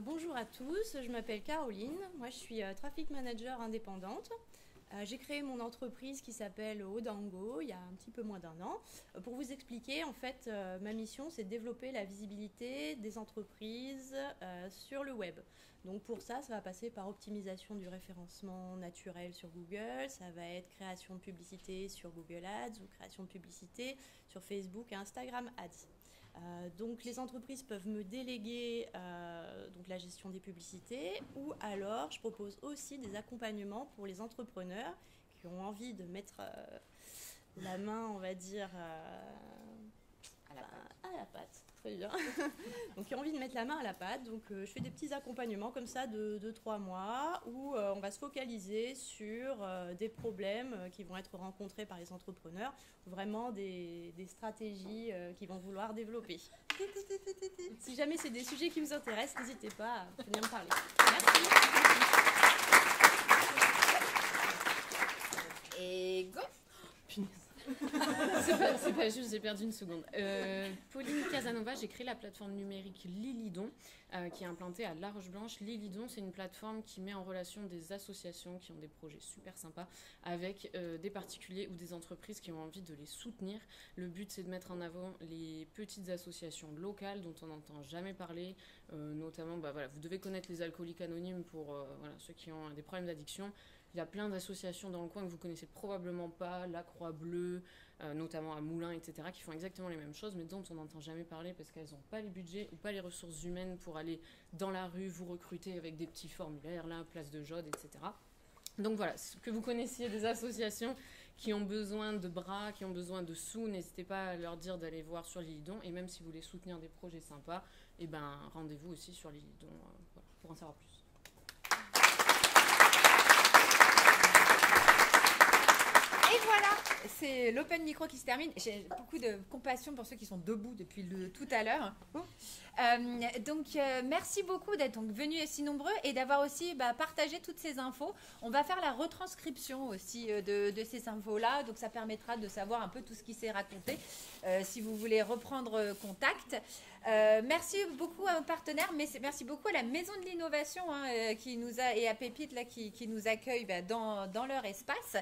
Bonjour à tous, je m'appelle Caroline, moi je suis traffic manager indépendante. J'ai créé mon entreprise qui s'appelle Odango il y a un petit peu moins d'1 an. Pour vous expliquer, en fait, ma mission c'est de développer la visibilité des entreprises sur le web. Donc pour ça, ça va passer par optimisation du référencement naturel sur Google, ça va être création de publicité sur Google Ads ou création de publicité sur Facebook et Instagram Ads. Donc les entreprises peuvent me déléguer donc la gestion des publicités ou alors je propose aussi des accompagnements pour les entrepreneurs qui ont envie de mettre la main, on va dire, à la pâte. Très bien. Donc qui ont envie de mettre la main à la pâte. Donc je fais des petits accompagnements comme ça de 2-3 mois où on va se focaliser sur des problèmes qui vont être rencontrés par les entrepreneurs, vraiment des stratégies qu'ils vont vouloir développer. Si jamais c'est des sujets qui vous intéressent, n'hésitez pas à venir me parler. Merci. Et go. C'est pas juste, j'ai perdu une seconde. Pauline Casanova, j'ai créé la plateforme numérique Lilidon qui est implantée à La Roche-Blanche. Lilidon, c'est une plateforme qui met en relation des associations qui ont des projets super sympas avec des particuliers ou des entreprises qui ont envie de les soutenir. Le but, c'est de mettre en avant les petites associations locales dont on n'entend jamais parler, notamment, vous devez connaître les alcooliques anonymes pour ceux qui ont des problèmes d'addiction. Il y a plein d'associations dans le coin que vous connaissez probablement pas, la Croix-Bleue, notamment à Moulins, etc., qui font exactement les mêmes choses, mais dont on n'entend jamais parler parce qu'elles n'ont pas les budgets ou pas les ressources humaines pour aller dans la rue, vous recruter avec des petits formulaires, là, place de Jode, etc. Donc voilà, que vous connaissiez des associations qui ont besoin de bras, qui ont besoin de sous, n'hésitez pas à leur dire d'aller voir sur Lilidon, et même si vous voulez soutenir des projets sympas, rendez-vous aussi sur Lilidon pour en savoir plus. Et voilà, c'est l'open micro qui se termine. J'ai beaucoup de compassion pour ceux qui sont debout depuis tout à l'heure. Merci beaucoup d'être venus si nombreux et d'avoir aussi partagé toutes ces infos. On va faire la retranscription aussi de ces infos-là, donc ça permettra de savoir un peu tout ce qui s'est raconté si vous voulez reprendre contact. Merci beaucoup à nos partenaires, mais merci beaucoup à la Maison de l'Innovation et à Pépite là, qui nous accueille dans leur espace.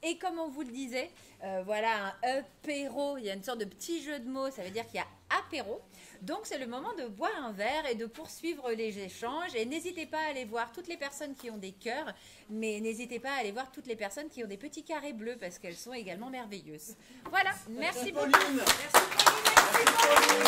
Et comme on vous le disait, un apéro, il y a une sorte de petit jeu de mots, ça veut dire qu'il y a apéro. Donc c'est le moment de boire un verre et de poursuivre les échanges. Et n'hésitez pas à aller voir toutes les personnes qui ont des cœurs, mais n'hésitez pas à aller voir toutes les personnes qui ont des petits carrés bleus parce qu'elles sont également merveilleuses. Voilà, merci beaucoup. Merci Pauline.